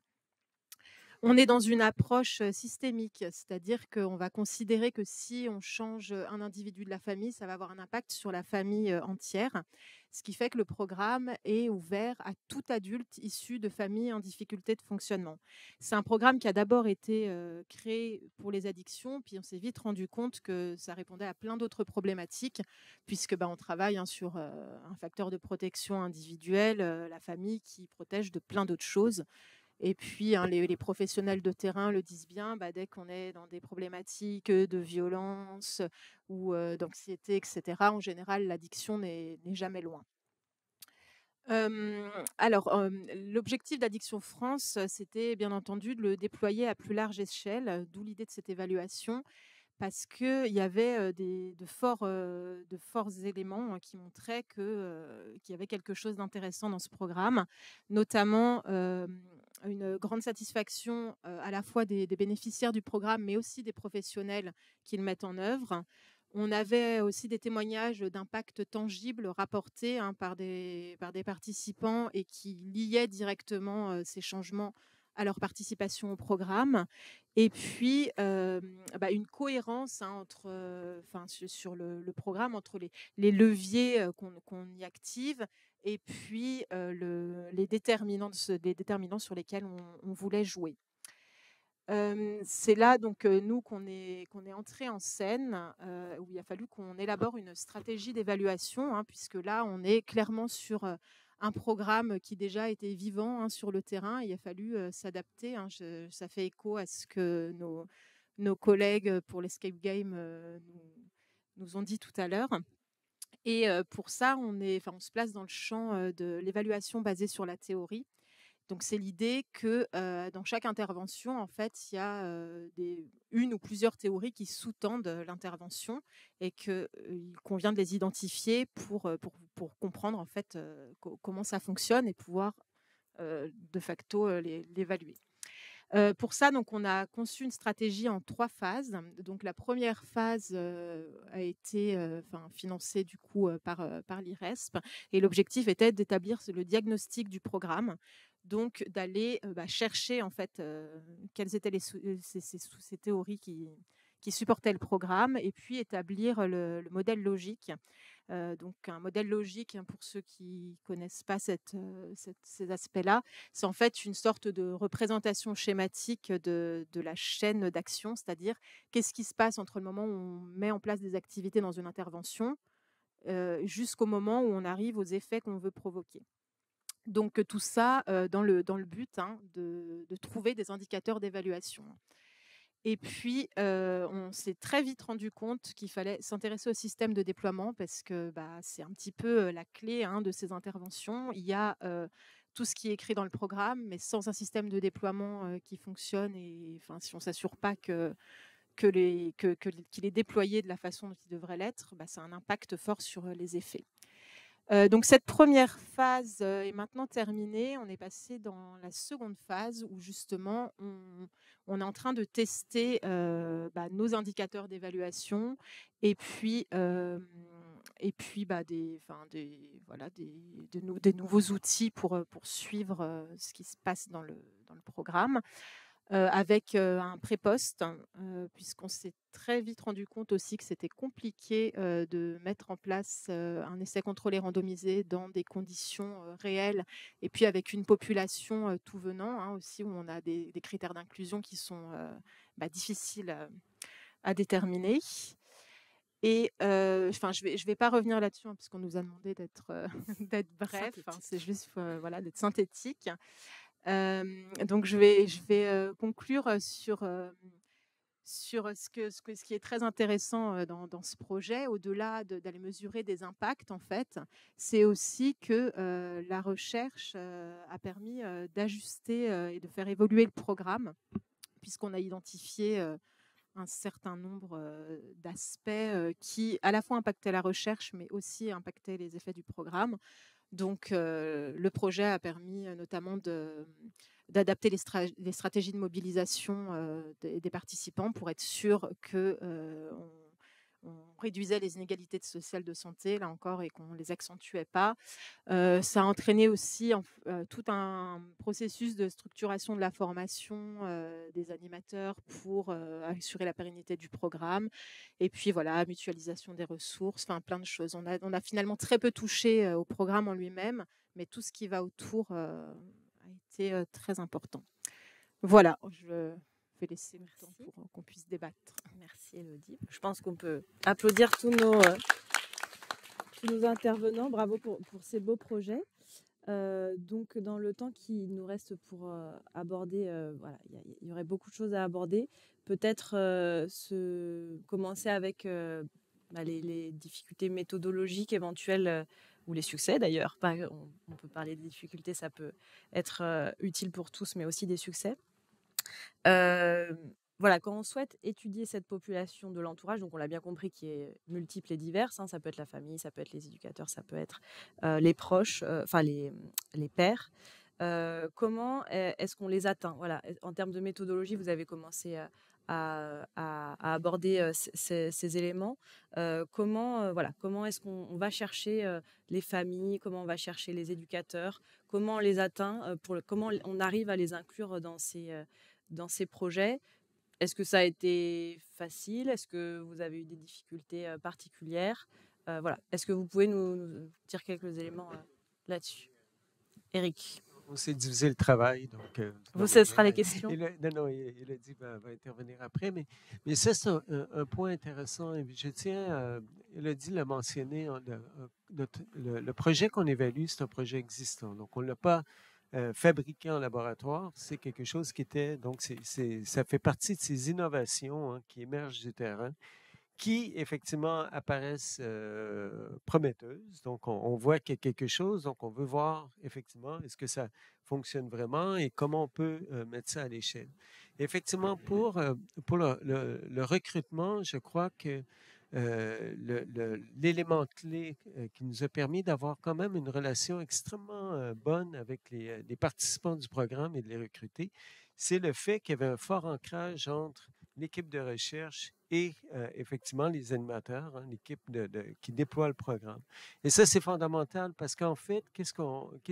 On est dans une approche systémique, c'est-à-dire qu'on va considérer que si on change un individu de la famille, ça va avoir un impact sur la famille entière, ce qui fait que le programme est ouvert à tout adulte issu de familles en difficulté de fonctionnement. C'est un programme qui a d'abord été créé pour les addictions, puis on s'est vite rendu compte que ça répondait à plein d'autres problématiques, puisque on travaille sur un facteur de protection individuelle, la famille qui protège de plein d'autres choses. Et puis, les professionnels de terrain le disent bien, dès qu'on est dans des problématiques de violence ou d'anxiété, etc., en général, l'addiction n'est jamais loin. L'objectif d'Addiction France, c'était bien entendu de le déployer à plus large échelle, d'où l'idée de cette évaluation, parce qu'il y avait de forts éléments qui montraient qu'il y avait quelque chose d'intéressant dans ce programme, notamment une grande satisfaction à la fois des bénéficiaires du programme, mais aussi des professionnels qui le mettent en œuvre. On avait aussi des témoignages d'impact tangible rapportés par des participants et qui liaient directement ces changements à leur participation au programme. Et puis, une cohérence sur le programme entre les leviers qu'on y active et puis les déterminants sur lesquels on voulait jouer. C'est là donc nous qu'on est entré en scène, où il a fallu qu'on élabore une stratégie d'évaluation, puisque là on est clairement sur un programme qui déjà était vivant sur le terrain. Il a fallu s'adapter. Ça fait écho à ce que nos collègues pour l'Escape Game nous ont dit tout à l'heure. Et pour ça, on se place dans le champ de l'évaluation basée sur la théorie. Donc, c'est l'idée que dans chaque intervention, en fait, il y a une ou plusieurs théories qui sous-tendent l'intervention et qu'il convient de les identifier pour comprendre en fait comment ça fonctionne et pouvoir de facto l'évaluer. Pour ça, donc, on a conçu une stratégie en 3 phases. Donc, la première phase a été financée du coup par l'IRESP et l'objectif était d'établir le diagnostic du programme. Donc, d'aller chercher en fait quelles étaient ces théories qui supportaient le programme et puis établir le modèle logique. Donc, un modèle logique, pour ceux qui ne connaissent pas ces aspects-là, c'est en fait une sorte de représentation schématique de la chaîne d'action, c'est-à-dire qu'est-ce qui se passe entre le moment où on met en place des activités dans une intervention jusqu'au moment où on arrive aux effets qu'on veut provoquer. Donc, tout ça dans le but de trouver des indicateurs d'évaluation. Et puis, on s'est très vite rendu compte qu'il fallait s'intéresser au système de déploiement parce que c'est un petit peu la clé de ces interventions. Il y a tout ce qui est écrit dans le programme, mais sans un système de déploiement qui fonctionne et si on ne s'assure pas qu'il est déployé de la façon dont il devrait l'être, ça a un impact fort sur les effets. Donc cette première phase est maintenant terminée. On est passé dans la seconde phase où justement on est en train de tester nos indicateurs d'évaluation et puis des nouveaux outils pour suivre ce qui se passe dans le programme. Avec un pré-poste, puisqu'on s'est très vite rendu compte aussi que c'était compliqué de mettre en place un essai contrôlé randomisé dans des conditions réelles et puis avec une population tout venant aussi, où on a des critères d'inclusion qui sont difficiles à déterminer. Et je vais pas revenir là-dessus parce qu'on nous a demandé d'être bref, c'est juste d'être synthétique. Donc je vais conclure sur ce qui est très intéressant dans ce projet, au-delà d'aller mesurer des impacts, en fait, c'est aussi que la recherche a permis d'ajuster et de faire évoluer le programme, puisqu'on a identifié un certain nombre d'aspects qui à la fois impactaient la recherche, mais aussi impactaient les effets du programme. Donc, le projet a permis notamment d'adapter les stratégies de mobilisation des participants pour être sûr qu'on réduisait les inégalités sociales de santé, là encore, et qu'on ne les accentuait pas. Ça a entraîné aussi tout un processus de structuration de la formation des animateurs pour assurer la pérennité du programme. Et puis voilà, mutualisation des ressources, enfin plein de choses. On a finalement très peu touché au programme en lui-même, mais tout ce qui va autour a été très important. Voilà, je vais laisser le temps pour qu'on puisse débattre. Merci Élodie. Je pense qu'on peut applaudir tous nos intervenants. Bravo pour ces beaux projets. Donc, dans le temps qui nous reste pour aborder, voilà, il y aurait beaucoup de choses à aborder. Peut-être commencer avec les difficultés méthodologiques éventuelles ou les succès d'ailleurs. On peut parler des difficultés, ça peut être utile pour tous, mais aussi des succès. Voilà, quand on souhaite étudier cette population de l'entourage, donc on l'a bien compris, qui est multiple et diverse, hein, ça peut être la famille, ça peut être les éducateurs, ça peut être les proches, enfin les pairs. Comment est-ce qu'on les atteint? Voilà, en termes de méthodologie, vous avez commencé à aborder ces éléments. Comment est-ce qu'on va chercher les familles? Comment on va chercher les éducateurs? Comment on les atteint? Comment on arrive à les inclure dans ces projets? Est-ce que ça a été facile? Est-ce que vous avez eu des difficultés particulières? Voilà. Est-ce que vous pouvez nous dire quelques éléments là-dessus? Éric. On s'est divisé le travail, donc vous, ce sera les questions. Non, Élodie va intervenir après, mais ça, c'est un point intéressant. Je tiens, Élodie l'a mentionné, le projet qu'on évalue, c'est un projet existant. Donc, on ne l'a pas fabriqué en laboratoire. C'est quelque chose qui était, donc ça fait partie de ces innovations qui émergent du terrain, qui effectivement apparaissent prometteuses. Donc, on voit qu'il y a quelque chose, donc on veut voir effectivement est-ce que ça fonctionne vraiment et comment on peut mettre ça à l'échelle. Effectivement, pour le recrutement, je crois que l'élément clé qui nous a permis d'avoir quand même une relation extrêmement bonne avec les participants du programme et de les recruter, c'est le fait qu'il y avait un fort ancrage entre l'équipe de recherche et effectivement les animateurs, l'équipe qui déploie le programme. Et ça, c'est fondamental parce qu'en fait, qu'est-ce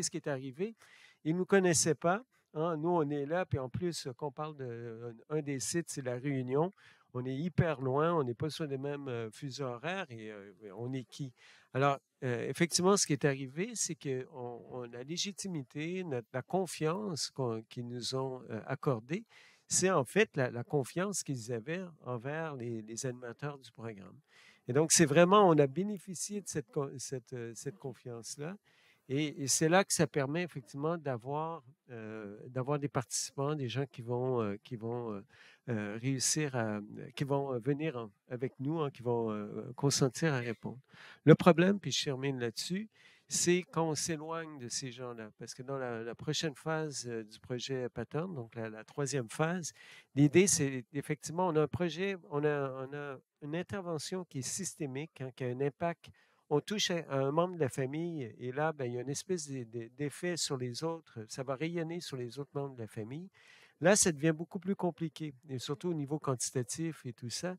qui est arrivé? Ils ne nous connaissaient pas. Nous, on est là, puis en plus, qu'on parle d'un des sites, c'est La Réunion. On est hyper loin, on n'est pas sur les mêmes fuseaux horaires et on est qui? Alors, effectivement, ce qui est arrivé, c'est qu'on a la légitimité, la confiance qu'ils nous ont accordée, c'est en fait la confiance qu'ils avaient envers les animateurs du programme. Et donc, c'est vraiment, on a bénéficié de cette confiance-là. Et c'est là que ça permet effectivement d'avoir des participants, des gens qui vont réussir qui vont venir avec nous, qui vont consentir à répondre. Le problème, puis je termine là-dessus, c'est quand on s'éloigne de ces gens-là. Parce que dans la prochaine phase du projet Pattern, donc la troisième phase, l'idée, c'est effectivement, on a un projet, on a une intervention qui est systémique, qui a un impact. On touche à un membre de la famille et là, il y a une espèce d'effet sur les autres. Ça va rayonner sur les autres membres de la famille. Là, ça devient beaucoup plus compliqué, et surtout au niveau quantitatif et tout ça,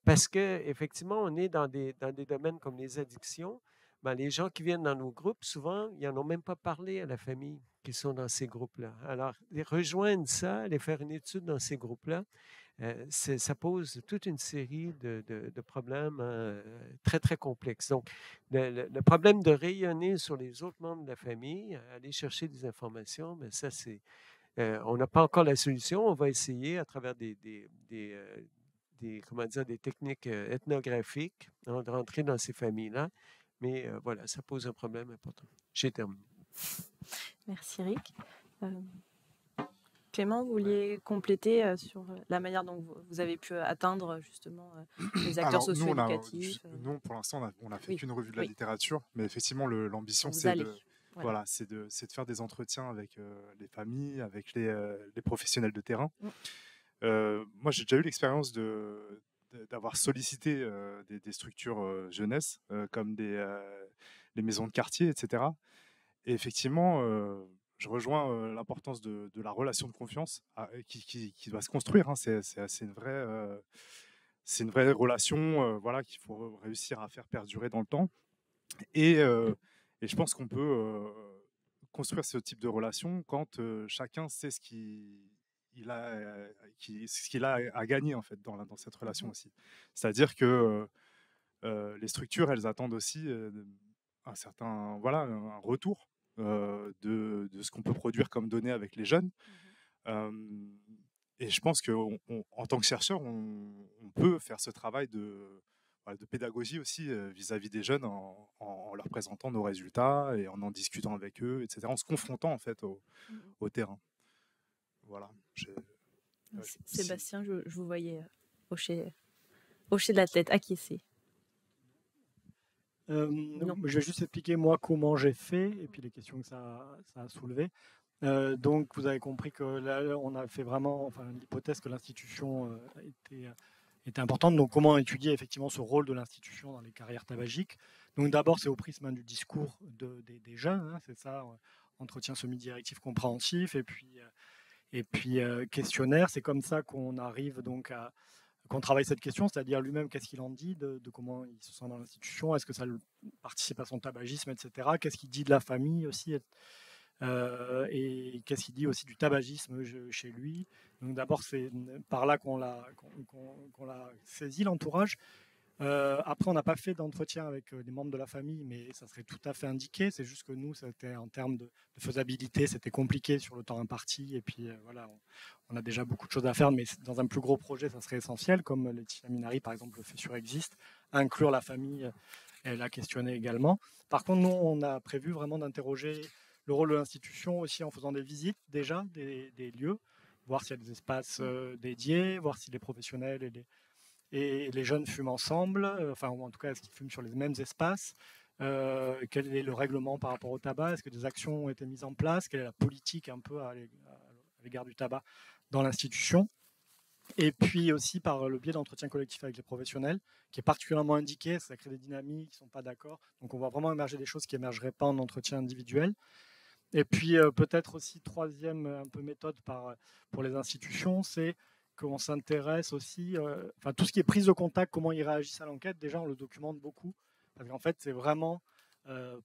parce qu'effectivement, on est dans des domaines comme les addictions. Les gens qui viennent dans nos groupes, souvent, ils n'en ont même pas parlé à la famille qui sont dans ces groupes-là. Alors, les rejoindre ça, aller faire une étude dans ces groupes-là, ça pose toute une série de problèmes très, très complexes. Donc, le problème de rayonner sur les autres membres de la famille, aller chercher des informations, ça, c'est... on n'a pas encore la solution. On va essayer à travers des techniques ethnographiques de rentrer dans ces familles-là. Mais voilà, ça pose un problème important. J'ai terminé. Merci, Eric. Clément, vous vouliez compléter sur la manière dont vous avez pu atteindre justement les acteurs socio-éducatifs? Nous, pour l'instant, on n'a fait qu'une revue de la littérature, mais effectivement, l'ambition, c'est de faire des entretiens avec les familles, avec les professionnels de terrain. Moi, j'ai déjà eu l'expérience d'avoir sollicité des structures jeunesse, comme les maisons de quartier, etc. Et effectivement, je rejoins l'importance de la relation de confiance qui doit se construire, hein. C'est une vraie relation, voilà, qu'il faut réussir à faire perdurer dans le temps. Et, et je pense qu'on peut construire ce type de relation quand chacun sait ce qu'il a à gagner en fait dans cette relation aussi. C'est-à-dire que les structures, elles attendent aussi un certain, voilà, un retour de ce qu'on peut produire comme données avec les jeunes. Et je pense qu'en tant que chercheur, on peut faire ce travail voilà, de pédagogie aussi vis-à-vis des jeunes en leur présentant nos résultats et en discutant avec eux, etc., en se confrontant en fait au terrain. Voilà. Sébastien, je vous voyais hocher de la tête, acquiescer. Je vais juste expliquer moi comment j'ai fait et puis les questions que ça a soulevées. Donc vous avez compris que là on a fait vraiment l'hypothèse que l'institution était importante. Donc comment étudier effectivement ce rôle de l'institution dans les carrières tabagiques. Donc d'abord c'est au prisme du discours des jeunes, hein, c'est ça, entretien semi-directif compréhensif et puis questionnaire. C'est comme ça qu'on arrive donc qu'on travaille cette question, c'est-à-dire lui-même qu'est-ce qu'il en dit de comment il se sent dans l'institution, est-ce que ça participe à son tabagisme, etc. Qu'est-ce qu'il dit de la famille aussi, et qu'est-ce qu'il dit aussi du tabagisme chez lui. Donc d'abord c'est par là qu'on l'a saisi, l'entourage. Après on n'a pas fait d'entretien avec des membres de la famille, mais ça serait tout à fait indiqué. C'est juste que nous, c'était en termes de faisabilité, c'était compliqué sur le temps imparti. Et puis voilà, on a déjà beaucoup de choses à faire, mais dans un plus gros projet, ça serait essentiel, comme Laetitia Minari, par exemple, le fait sur Exist, inclure la famille, elle a questionné également. Par contre, nous, on a prévu vraiment d'interroger le rôle de l'institution aussi en faisant des visites déjà, des lieux, voir s'il y a des espaces dédiés, voir si les professionnels et les jeunes fument ensemble, ou en tout cas, est-ce qu'ils fument sur les mêmes espaces, quel est le règlement par rapport au tabac, est-ce que des actions ont été mises en place, quelle est la politique un peu à l'égard du tabac dans l'institution, et puis aussi par le biais d'entretien collectif avec les professionnels, qui est particulièrement indiqué, ça crée des dynamiques, ils ne sont pas d'accord, donc on voit vraiment émerger des choses qui n'émergeraient pas en entretien individuel. Et puis peut-être aussi troisième un peu méthode pour les institutions, c'est qu'on s'intéresse aussi, tout ce qui est prise de contact, comment ils réagissent à l'enquête, déjà on le documente beaucoup, parce qu'en fait c'est vraiment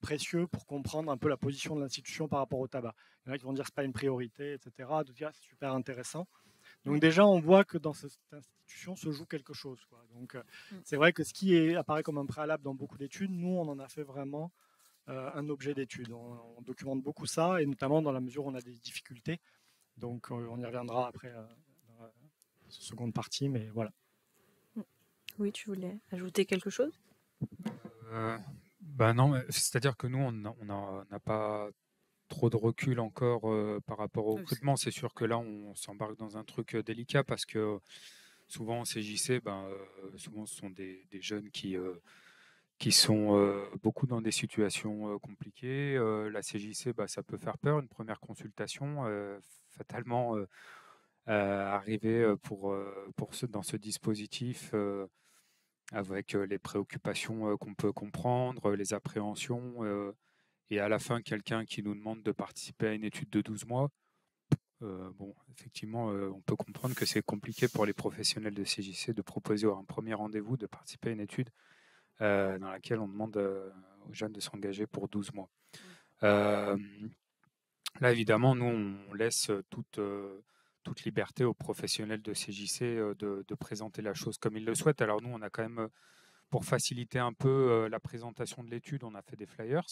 précieux pour comprendre un peu la position de l'institution par rapport au tabac. Il y en a qui vont dire que ce n'est pas une priorité, etc. D'autres dire c'est super intéressant. Donc déjà on voit que dans cette institution se joue quelque chose, quoi. Donc c'est vrai que ce qui apparaît comme un préalable dans beaucoup d'études, nous on en a fait vraiment un objet d'étude. On documente beaucoup ça, et notamment dans la mesure où on a des difficultés. Donc on y reviendra après dans la seconde partie, mais voilà. Oui, tu voulais ajouter quelque chose ? Non, c'est-à-dire que nous, on n'a pas trop de recul encore par rapport au recrutement. C'est sûr que là, on s'embarque dans un truc délicat parce que souvent, en CJC, souvent, ce sont des jeunes qui sont beaucoup dans des situations compliquées. La CJC, ça peut faire peur. Une première consultation, fatalement, arriver dans ce dispositif avec les préoccupations qu'on peut comprendre, les appréhensions, et à la fin, quelqu'un qui nous demande de participer à une étude de 12 mois. Effectivement, on peut comprendre que c'est compliqué pour les professionnels de CJC de proposer un premier rendez-vous, de participer à une étude dans laquelle on demande aux jeunes de s'engager pour 12 mois. Là, évidemment, nous, on laisse toute liberté aux professionnels de CJC de présenter la chose comme ils le souhaitent. Alors nous, on a quand même, pour faciliter un peu la présentation de l'étude, on a fait des flyers.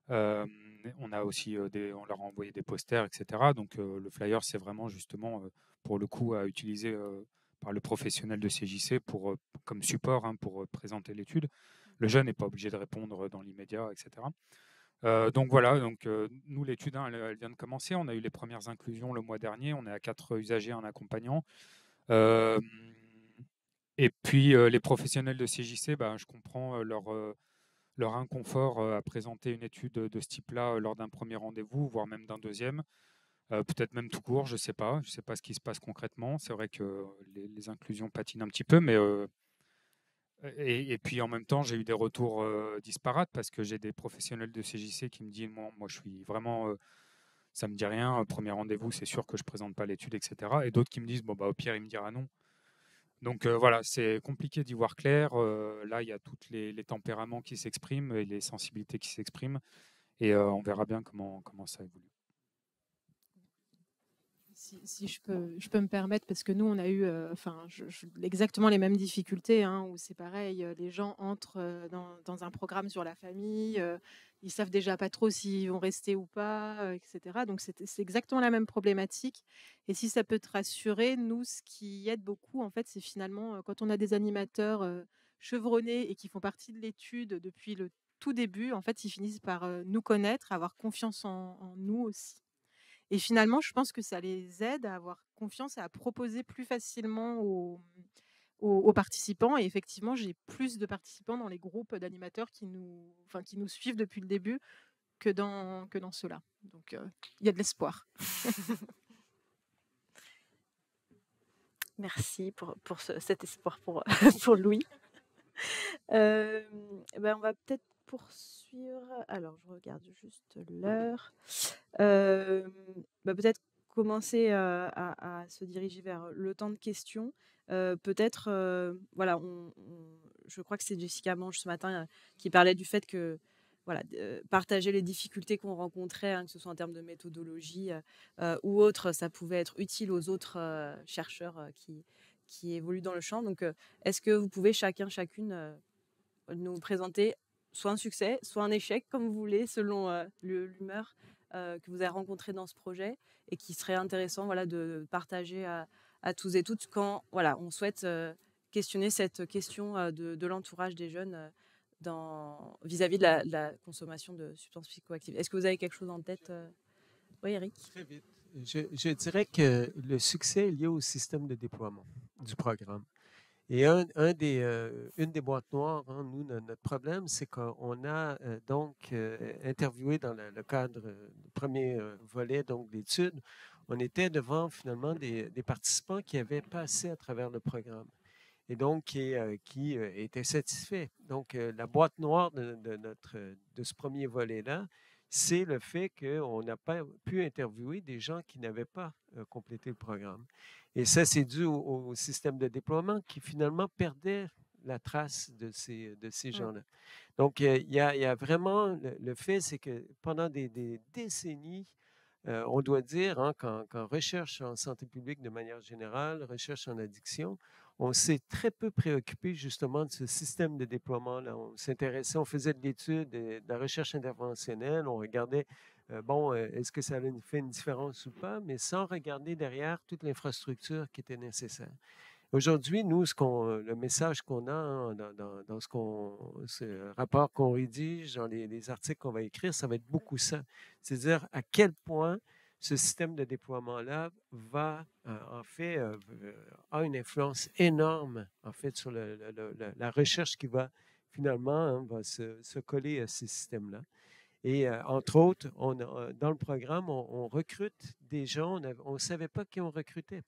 On a aussi on leur a envoyé des posters, etc. Donc le flyer, c'est vraiment justement pour le coup à utiliser par le professionnel de CJC comme support pour présenter l'étude. Le jeune n'est pas obligé de répondre dans l'immédiat, etc. Donc voilà, nous l'étude elle vient de commencer. On a eu les premières inclusions le mois dernier. On est à 4 usagers en accompagnant. Et puis les professionnels de CJC, je comprends leur inconfort à présenter une étude de ce type-là lors d'un premier rendez-vous, voire même d'un deuxième, peut-être même tout court, je ne sais pas ce qui se passe concrètement. C'est vrai que les inclusions patinent un petit peu, mais Et puis en même temps, j'ai eu des retours disparates parce que j'ai des professionnels de CJC qui me disent moi je suis vraiment, ça me dit rien, premier rendez-vous, c'est sûr que je présente pas l'étude, etc. Et d'autres qui me disent bon bah au pire il me dira non. Donc voilà, c'est compliqué d'y voir clair. Là, il y a tous les tempéraments qui s'expriment et les sensibilités qui s'expriment, et on verra bien comment ça évolue. Si je peux me permettre, parce que nous, on a eu exactement les mêmes difficultés, hein, où c'est pareil, les gens entrent dans un programme sur la famille, ils savent déjà pas trop s'ils vont rester ou pas, etc. Donc c'est exactement la même problématique. Et si ça peut te rassurer, nous, ce qui aide beaucoup, en fait, c'est finalement quand on a des animateurs chevronnés et qui font partie de l'étude depuis le tout début, en fait, ils finissent par nous connaître, avoir confiance en nous aussi. Et finalement, je pense que ça les aide à avoir confiance et à proposer plus facilement aux participants. Et effectivement, j'ai plus de participants dans les groupes d'animateurs qui nous suivent depuis le début que dans ceux-là. Donc, il y a de l'espoir. Merci pour cet espoir pour, pour Louis. On va peut-être poursuivre. Alors, je regarde juste l'heure. Peut-être commencer à se diriger vers le temps de questions. Peut-être, voilà, je crois que c'est Jessica Manche ce matin qui parlait du fait que voilà, partager les difficultés qu'on rencontrait, hein, que ce soit en termes de méthodologie ou autre, ça pouvait être utile aux autres chercheurs qui évoluent dans le champ. Donc, est-ce que vous pouvez chacune nous présenter soit un succès, soit un échec, comme vous voulez, selon l'humeur que vous avez rencontré dans ce projet et qui serait intéressant voilà, de partager à tous et toutes quand voilà, on souhaite questionner cette question de l'entourage des jeunes vis-à-vis de la consommation de substances psychoactives. Est-ce que vous avez quelque chose en tête Oui, Eric. Très vite. Je dirais que le succès est lié au système de déploiement du programme. Et une des boîtes noires, hein, nous, notre problème, c'est qu'on a interviewé dans le cadre du premier volet d'études, on était devant finalement des participants qui avaient passé à travers le programme et donc qui étaient satisfaits. Donc, la boîte noire de ce premier volet-là, c'est le fait qu'on n'a pas pu interviewer des gens qui n'avaient pas complété le programme. Et ça, c'est dû au système de déploiement qui finalement perdait la trace de ces gens-là. Donc, il y a vraiment le fait, c'est que pendant des décennies, on doit dire hein, qu'en recherche en santé publique de manière générale, recherche en addiction, on s'est très peu préoccupé justement de ce système de déploiement-là. On s'intéressait, on faisait de l'étude, de la recherche interventionnelle, on regardait, est-ce que ça fait une différence ou pas, mais sans regarder derrière toute l'infrastructure qui était nécessaire. Aujourd'hui, nous, le message qu'on a hein, dans ce rapport qu'on rédige, dans les articles qu'on va écrire, ça va être beaucoup ça. C'est-à-dire à quel point ce système de déploiement-là a une influence énorme, en fait, sur la recherche qui va finalement va se coller à ces systèmes-là. Et entre autres, dans le programme, on recrute des gens, on ne savait pas qui on recrutait.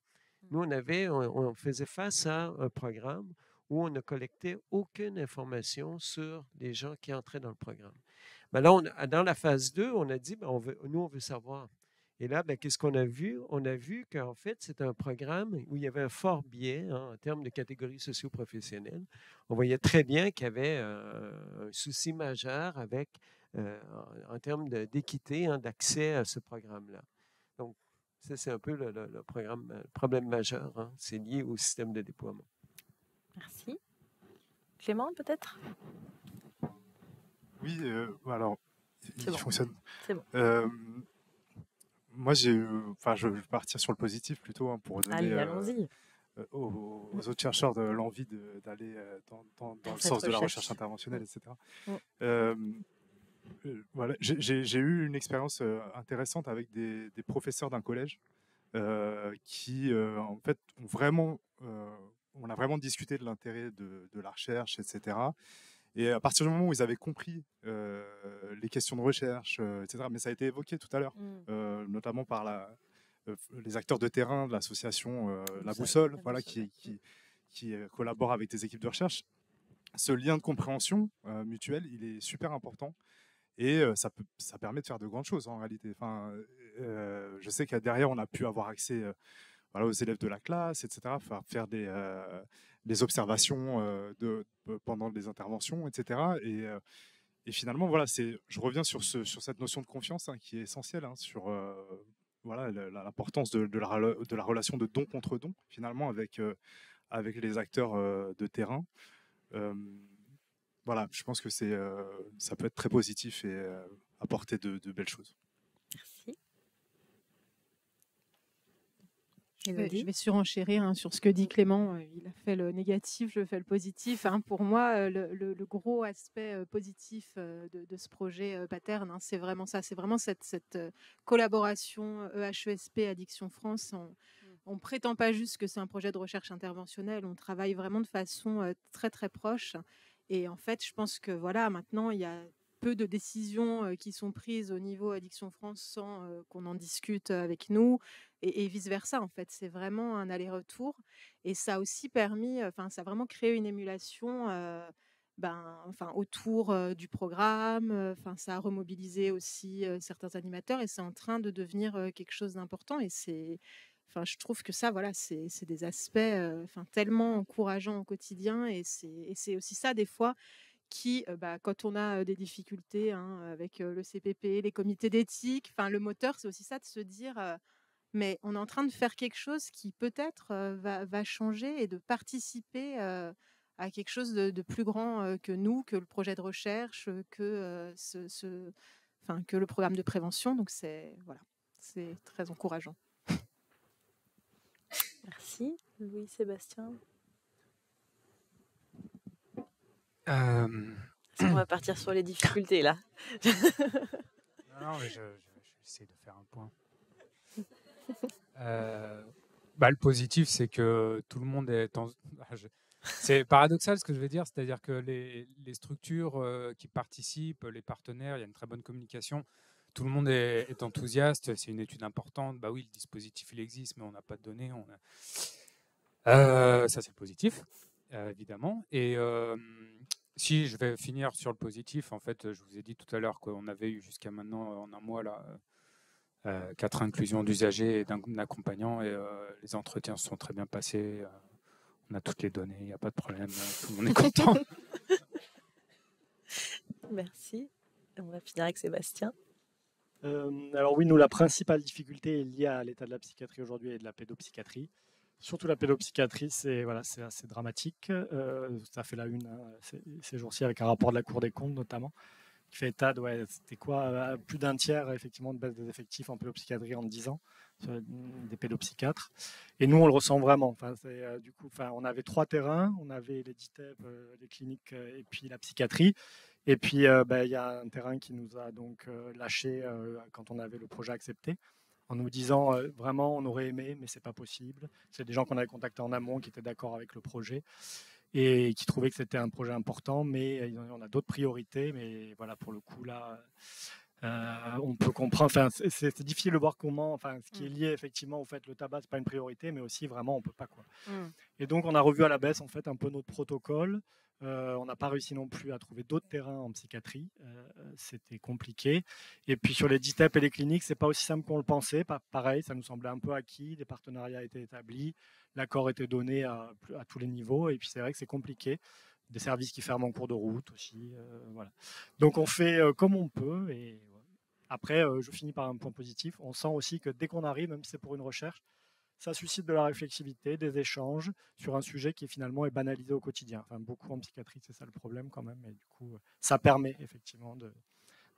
Nous, on faisait face à un programme où on ne collectait aucune information sur les gens qui entraient dans le programme. Ben là, dans la phase 2, on a dit, on veut savoir. Et là, qu'est-ce qu'on a vu? On a vu qu'en fait, c'est un programme où il y avait un fort biais hein, en termes de catégories socio-professionnelles. On voyait très bien qu'il y avait un souci majeur en termes d'équité, hein, d'accès à ce programme-là. Donc, ça, c'est un peu le problème majeur. Hein. C'est lié au système de déploiement. Merci. Clément, peut-être? Oui, alors, il fonctionne. C'est bon. Moi, je vais partir sur le positif plutôt hein, pour donner aux autres chercheurs l'envie d'aller dans le sens de la recherche interventionnelle, etc. Voilà, j'ai eu une expérience intéressante avec des professeurs d'un collège qui, en fait, on a vraiment discuté de l'intérêt de la recherche, etc. Et à partir du moment où ils avaient compris les questions de recherche, etc., mais ça a été évoqué tout à l'heure, notamment par les acteurs de terrain de l'association La Boussole, voilà, qui collabore avec des équipes de recherche. ce lien de compréhension mutuelle, il est super important. Et ça permet de faire de grandes choses en réalité. Enfin, je sais qu'à derrière, on a pu avoir accès voilà, aux élèves de la classe, etc., faire des observations pendant des interventions, etc. Et finalement, voilà, je reviens sur cette notion de confiance qui est essentielle sur voilà, l'importance de la relation de don contre don, finalement, avec les acteurs de terrain. Voilà, je pense que ça peut être très positif et apporter de belles choses. Merci. Je Élodie? vais surenchérir sur ce que dit Clément. Il a fait le négatif, je fais le positif. Pour moi, le gros aspect positif de ce projet Paterne, c'est vraiment ça. C'est vraiment cette collaboration EHESP Addiction France. On ne prétend pas juste que c'est un projet de recherche interventionnelle. On travaille vraiment de façon très, très proche. Et en fait, je pense que voilà, maintenant, il y a peu de décisions qui sont prises au niveau Addiction France sans qu'on en discute avec nous et vice-versa. En fait, c'est vraiment un aller-retour. Et ça a aussi permis, ça a vraiment créé une émulation autour du programme. Ça a remobilisé aussi certains animateurs et c'est en train de devenir quelque chose d'important. Et je trouve que ça, voilà, c'est des aspects tellement encourageants au quotidien. Et c'est aussi ça, des fois, qui, quand on a des difficultés avec le CPP, les comités d'éthique, le moteur, c'est aussi ça de se dire mais on est en train de faire quelque chose qui peut-être va changer et de participer à quelque chose de plus grand que nous, que le projet de recherche, que, que le programme de prévention. Donc c'est très encourageant. Merci. Louis-Sébastien? Est-ce qu'on va partir sur les difficultés là? Non, mais j'essaie de faire un point. Le positif, c'est que tout le monde est c'est paradoxal ce que je vais dire, c'est-à-dire que les structures qui participent, les partenaires, il y a une très bonne communication. Tout le monde est enthousiaste. C'est une étude importante. Bah oui, le dispositif il existe, mais on n'a pas de données. Ça c'est le positif, évidemment. Et si je vais finir sur le positif, en fait, je vous ai dit tout à l'heure qu'on avait eu jusqu'à maintenant en un mois là. 4 inclusions d'usagers et d'un accompagnant et les entretiens se sont très bien passés. On a toutes les données, il n'y a pas de problème, tout le monde est content. Merci. On va finir avec Sébastien. Alors oui, nous, la principale difficulté est liée à l'état de la psychiatrie aujourd'hui et de la pédopsychiatrie. Surtout la pédopsychiatrie, c'est assez dramatique. Ça fait la une ces jours-ci avec un rapport de la Cour des comptes notamment, qui fait état de c'était quoi, plus d'un tiers effectivement de baisse des effectifs en pédopsychiatrie en 10 ans, des pédopsychiatres. Et nous, on le ressent vraiment. Du coup, on avait 3 terrains, on avait les DITEP, les cliniques et puis la psychiatrie. Et puis, il y a un terrain qui nous a donc lâché quand on avait le projet accepté, en nous disant vraiment, on aurait aimé, mais c'est pas possible. C'est des gens qu'on avait contactés en amont qui étaient d'accord avec le projet et qui trouvaient que c'était un projet important, mais on a d'autres priorités. Mais voilà, pour le coup, là, on peut comprendre. C'est difficile de voir comment, ce qui est lié effectivement au fait que le tabac, c'est pas une priorité, mais aussi vraiment, on peut pas quoi. Et donc, on a revu à la baisse en fait un peu notre protocole. On n'a pas réussi non plus à trouver d'autres terrains en psychiatrie. C'était compliqué. Et puis sur les DITEP et les cliniques, c'est pas aussi simple qu'on le pensait. Pareil, ça nous semblait un peu acquis. Des partenariats étaient établis. L'accord était donné à tous les niveaux. Et puis c'est vrai que c'est compliqué. Des services qui ferment en cours de route aussi. Voilà. Donc on fait comme on peut. Et après, je finis par un point positif. On sent aussi que dès qu'on arrive, même si c'est pour une recherche, ça suscite de la réflexivité, des échanges sur un sujet qui finalement est banalisé au quotidien. Beaucoup en psychiatrie, c'est ça le problème quand même. Et du coup, ça permet effectivement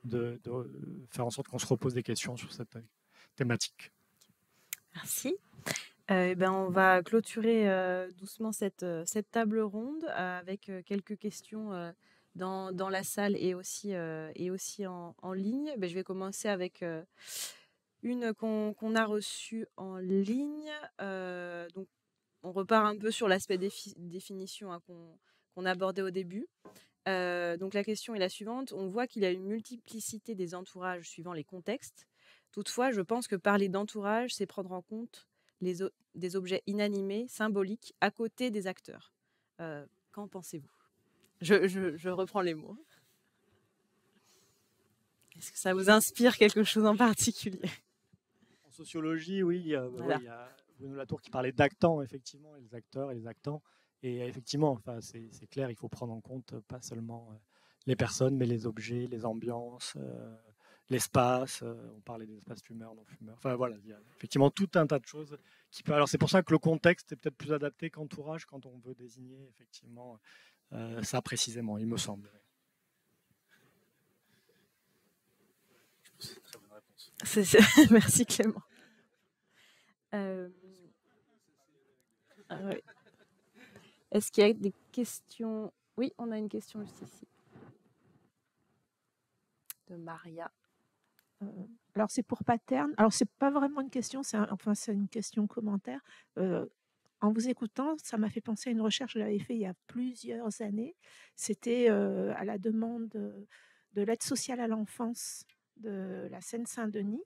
de faire en sorte qu'on se repose des questions sur cette thématique. Merci. On va clôturer doucement cette table ronde avec quelques questions dans la salle et aussi en ligne. Je vais commencer avec une qu'on a reçue en ligne. Donc, on repart un peu sur l'aspect définition qu'on abordait au début. Donc, la question est la suivante. On voit qu'il y a une multiplicité des entourages suivant les contextes. Toutefois, je pense que parler d'entourage, c'est prendre en compte des objets inanimés, symboliques, à côté des acteurs. Qu'en pensez-vous? Je reprends les mots. Est-ce que ça vous inspire quelque chose en particulier? En sociologie, oui, Voilà. il y a Bruno Latour qui parlait d'actants, effectivement, et les acteurs et les actants. Et effectivement, enfin, c'est clair, il faut prendre en compte pas seulement les personnes, mais les objets, les ambiances, l'espace. On parlait des espaces fumeurs, non fumeurs. Enfin voilà, il y a effectivement tout un tas de choses qui peut. Alors c'est pour ça que le contexte est peut-être plus adapté qu'entourage quand on veut désigner effectivement ça précisément, il me semble. C'est une très bonne réponse. Merci Clément. Oui. Est-ce qu'il y a des questions? Oui, on a une question juste ici. De Maria. Alors c'est pour Paterne. Alors c'est pas vraiment une question, c'est une question commentaire. En vous écoutant, ça m'a fait penser à une recherche que j'avais faite il y a plusieurs années. C'était à la demande de l'aide sociale à l'enfance de la Seine-Saint-Denis,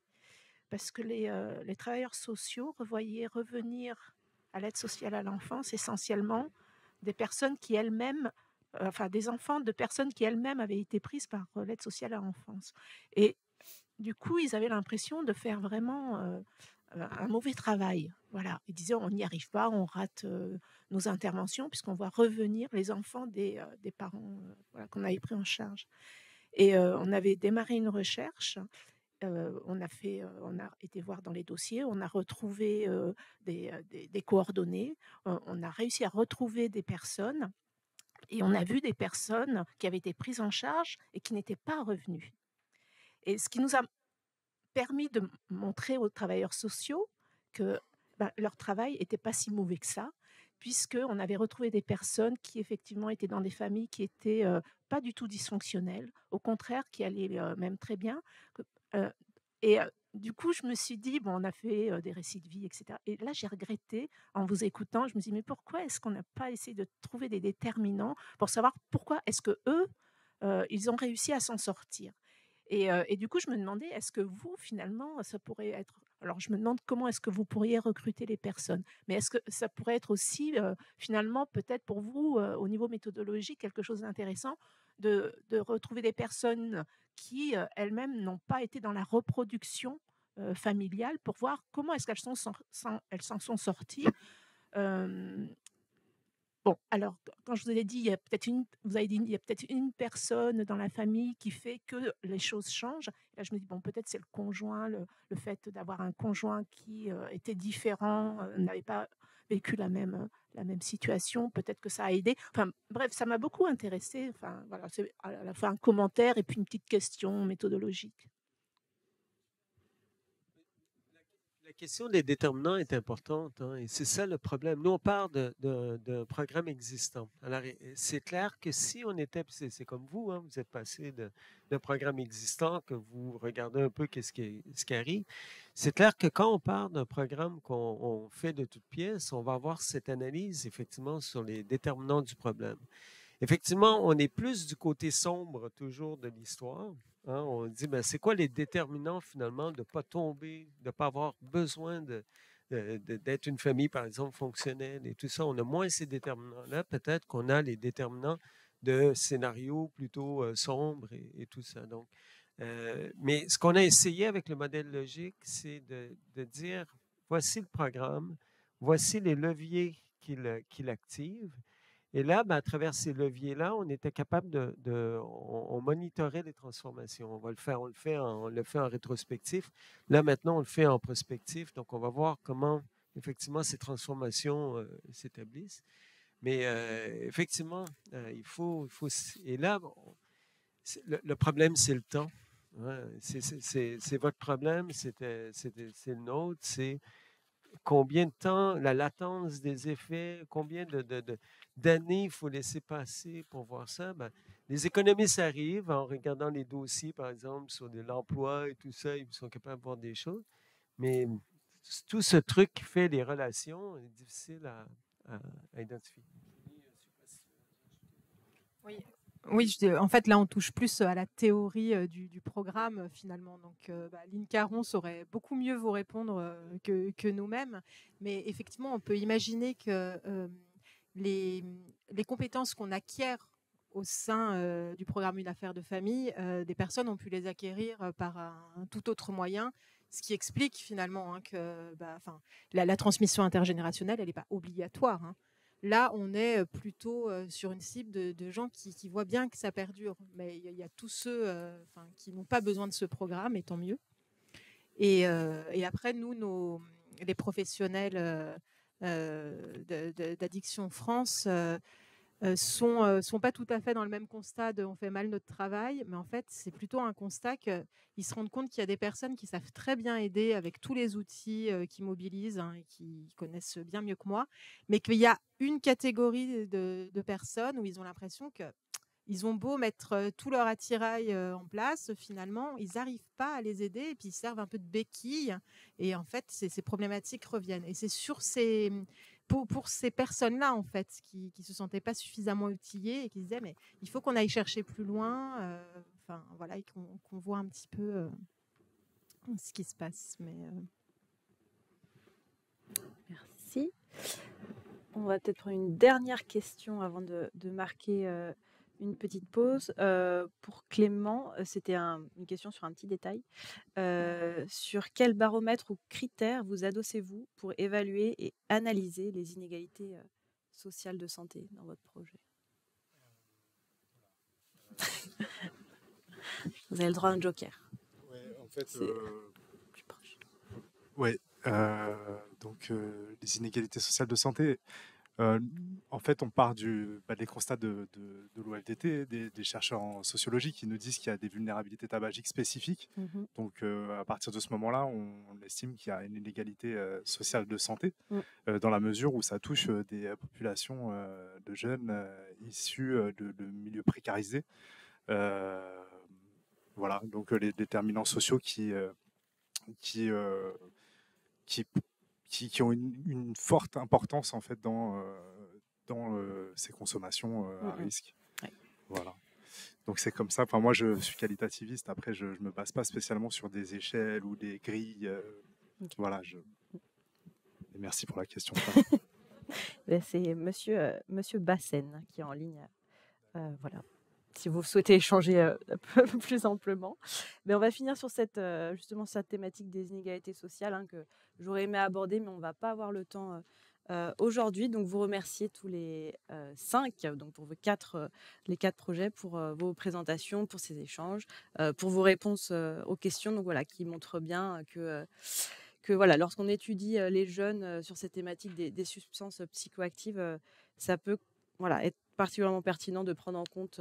parce que les travailleurs sociaux revoyaient revenir à l'aide sociale à l'enfance essentiellement des personnes qui elles-mêmes, des enfants de personnes qui elles-mêmes avaient été prises par l'aide sociale à l'enfance. Et du coup, ils avaient l'impression de faire vraiment un mauvais travail. Voilà. Ils disaient, on n'y arrive pas, on rate nos interventions, puisqu'on voit revenir les enfants des parents qu'on avait pris en charge. Et on avait démarré une recherche. On a été voir dans les dossiers, on a retrouvé des coordonnées, on a réussi à retrouver des personnes, et on a vu des personnes qui avaient été prises en charge et qui n'étaient pas revenues. Et ce qui nous a permis de montrer aux travailleurs sociaux que leur travail n'était pas si mauvais que ça, puisqu'on avait retrouvé des personnes qui effectivement étaient dans des familles qui étaient pas du tout dysfonctionnelles, au contraire qui allaient même très bien. Du coup, je me suis dit, bon, on a fait des récits de vie, etc. Et là, j'ai regretté, en vous écoutant, je me suis dit, mais pourquoi est-ce qu'on n'a pas essayé de trouver des déterminants pour savoir pourquoi est-ce que eux, ils ont réussi à s'en sortir. Et du coup, je me demandais, est-ce que vous, finalement, ça pourrait être... Alors, je me demande comment est-ce que vous pourriez recruter les personnes. Mais est-ce que ça pourrait être aussi, finalement, peut-être pour vous, au niveau méthodologique, quelque chose d'intéressant de retrouver des personnes qui, elles-mêmes, n'ont pas été dans la reproduction familiale pour voir comment est-ce qu'elles elles s'en sont sorties. Bon, alors, quand je vous ai dit, vous avez dit, il y a peut-être une personne dans la famille qui fait que les choses changent. Là, je me dis, bon, peut-être c'est le conjoint, le fait d'avoir un conjoint qui était différent, n'avait pas vécu la même situation. Peut-être que ça a aidé. Enfin, bref, ça m'a beaucoup intéressée. Enfin, voilà, c'est à la fois un commentaire et puis une petite question méthodologique. La question des déterminants est importante, hein, et c'est ça le problème. Nous, on part d'un programme existant. Alors, c'est clair que si on était, c'est comme vous, hein, vous êtes passé d'un programme existant, que vous regardez un peu ce qui arrive, c'est clair que quand on part d'un programme qu'on fait de toutes pièces, on va avoir cette analyse, effectivement, sur les déterminants du problème. Effectivement, on est plus du côté sombre toujours de l'histoire. Hein. On dit, ben, c'est quoi les déterminants finalement de ne pas tomber, de ne pas avoir besoin d'être une famille, par exemple, fonctionnelle et tout ça. On a moins ces déterminants-là. Peut-être qu'on a les déterminants de scénarios plutôt sombres et tout ça. Donc, mais ce qu'on a essayé avec le modèle logique, c'est de dire, voici le programme, voici les leviers qu'il active. Et là, ben, à travers ces leviers-là, on était capable on monitorait les transformations. On le fait en rétrospectif. Là, maintenant, on le fait en prospectif. Donc, on va voir comment, effectivement, ces transformations s'établissent. Mais effectivement, il faut... Et là, le problème, c'est le temps. Hein. C'est votre problème, c'est le nôtre, c'est combien de temps, la latence des effets, combien d'années il faut laisser passer pour voir ça. Ben, les économistes arrivent en regardant les dossiers, par exemple, sur l'emploi et tout ça, ils sont capables de voir des choses. Mais tout ce truc qui fait les relations est difficile à identifier. Oui. Oui, en fait, là, on touche plus à la théorie du programme, finalement. Donc, Lynn Caron saurait beaucoup mieux vous répondre que nous-mêmes. Mais effectivement, on peut imaginer que les compétences qu'on acquiert au sein du programme Une affaire de famille, des personnes ont pu les acquérir par un tout autre moyen, ce qui explique finalement que la transmission intergénérationnelle, elle n'est pas obligatoire. Là, on est plutôt sur une cible de gens qui voient bien que ça perdure. Mais il y a tous ceux qui n'ont pas besoin de ce programme, et tant mieux. Et après, nous, les professionnels d'Addiction France sont pas tout à fait dans le même constat de on fait mal notre travail, mais en fait, c'est plutôt un constat qu'ils se rendent compte qu'il y a des personnes qui savent très bien aider avec tous les outils qui mobilisent et qui connaissent bien mieux que moi, mais qu'il y a une catégorie de personnes où ils ont l'impression que ils ont beau mettre tout leur attirail en place, finalement, ils n'arrivent pas à les aider et puis ils servent un peu de béquille. Et en fait, ces problématiques reviennent. Et c'est pour ces personnes-là, en fait, qui ne se sentaient pas suffisamment outillées et qui se disaient, mais il faut qu'on aille chercher plus loin, voilà, et qu'on voit un petit peu ce qui se passe. Merci. On va peut-être prendre une dernière question avant de marquer une petite pause. Pour Clément, c'était une question sur un petit détail. Sur quel baromètre ou critères vous adossez-vous pour évaluer et analyser les inégalités sociales de santé dans votre projet? Vous avez le droit à un joker. Oui, en fait, plus proche. Ouais, donc les inégalités sociales de santé. En fait, on part des constats de l'OFDT, des chercheurs en sociologie qui nous disent qu'il y a des vulnérabilités tabagiques spécifiques. Donc, à partir de ce moment-là, on estime qu'il y a une inégalité sociale de santé, dans la mesure où ça touche des populations de jeunes issus de milieux précarisés. Voilà, donc les déterminants sociaux qui ont une forte importance en fait dans ces consommations à risque. Ouais. Voilà. Donc c'est comme ça. Enfin, moi, je suis qualitativiste. Après, je me base pas spécialement sur des échelles ou des grilles. Okay. Voilà. Et merci pour la question. C'est Monsieur Bassène qui est en ligne. Voilà. Si vous souhaitez échanger un peu plus amplement. Mais on va finir sur justement cette thématique des inégalités sociales que j'aurais aimé aborder, mais on ne va pas avoir le temps aujourd'hui. Donc, vous remerciez tous les 5, donc pour les 4 projets, pour vos présentations, pour ces échanges, pour vos réponses aux questions, donc, voilà, qui montrent bien que voilà, lorsqu'on étudie les jeunes sur cette thématique des substances psychoactives, ça peut être particulièrement pertinent de prendre en compte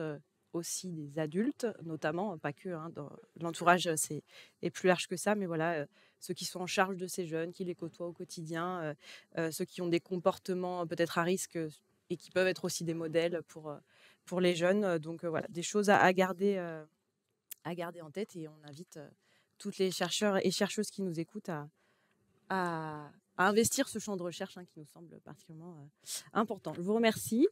aussi des adultes, notamment, pas que, dans l'entourage est plus large que ça, mais voilà, ceux qui sont en charge de ces jeunes, qui les côtoient au quotidien, ceux qui ont des comportements peut-être à risque et qui peuvent être aussi des modèles pour les jeunes. Donc voilà, des choses à garder en tête, et on invite toutes les chercheurs et chercheuses qui nous écoutent à investir ce champ de recherche qui nous semble particulièrement important. Je vous remercie.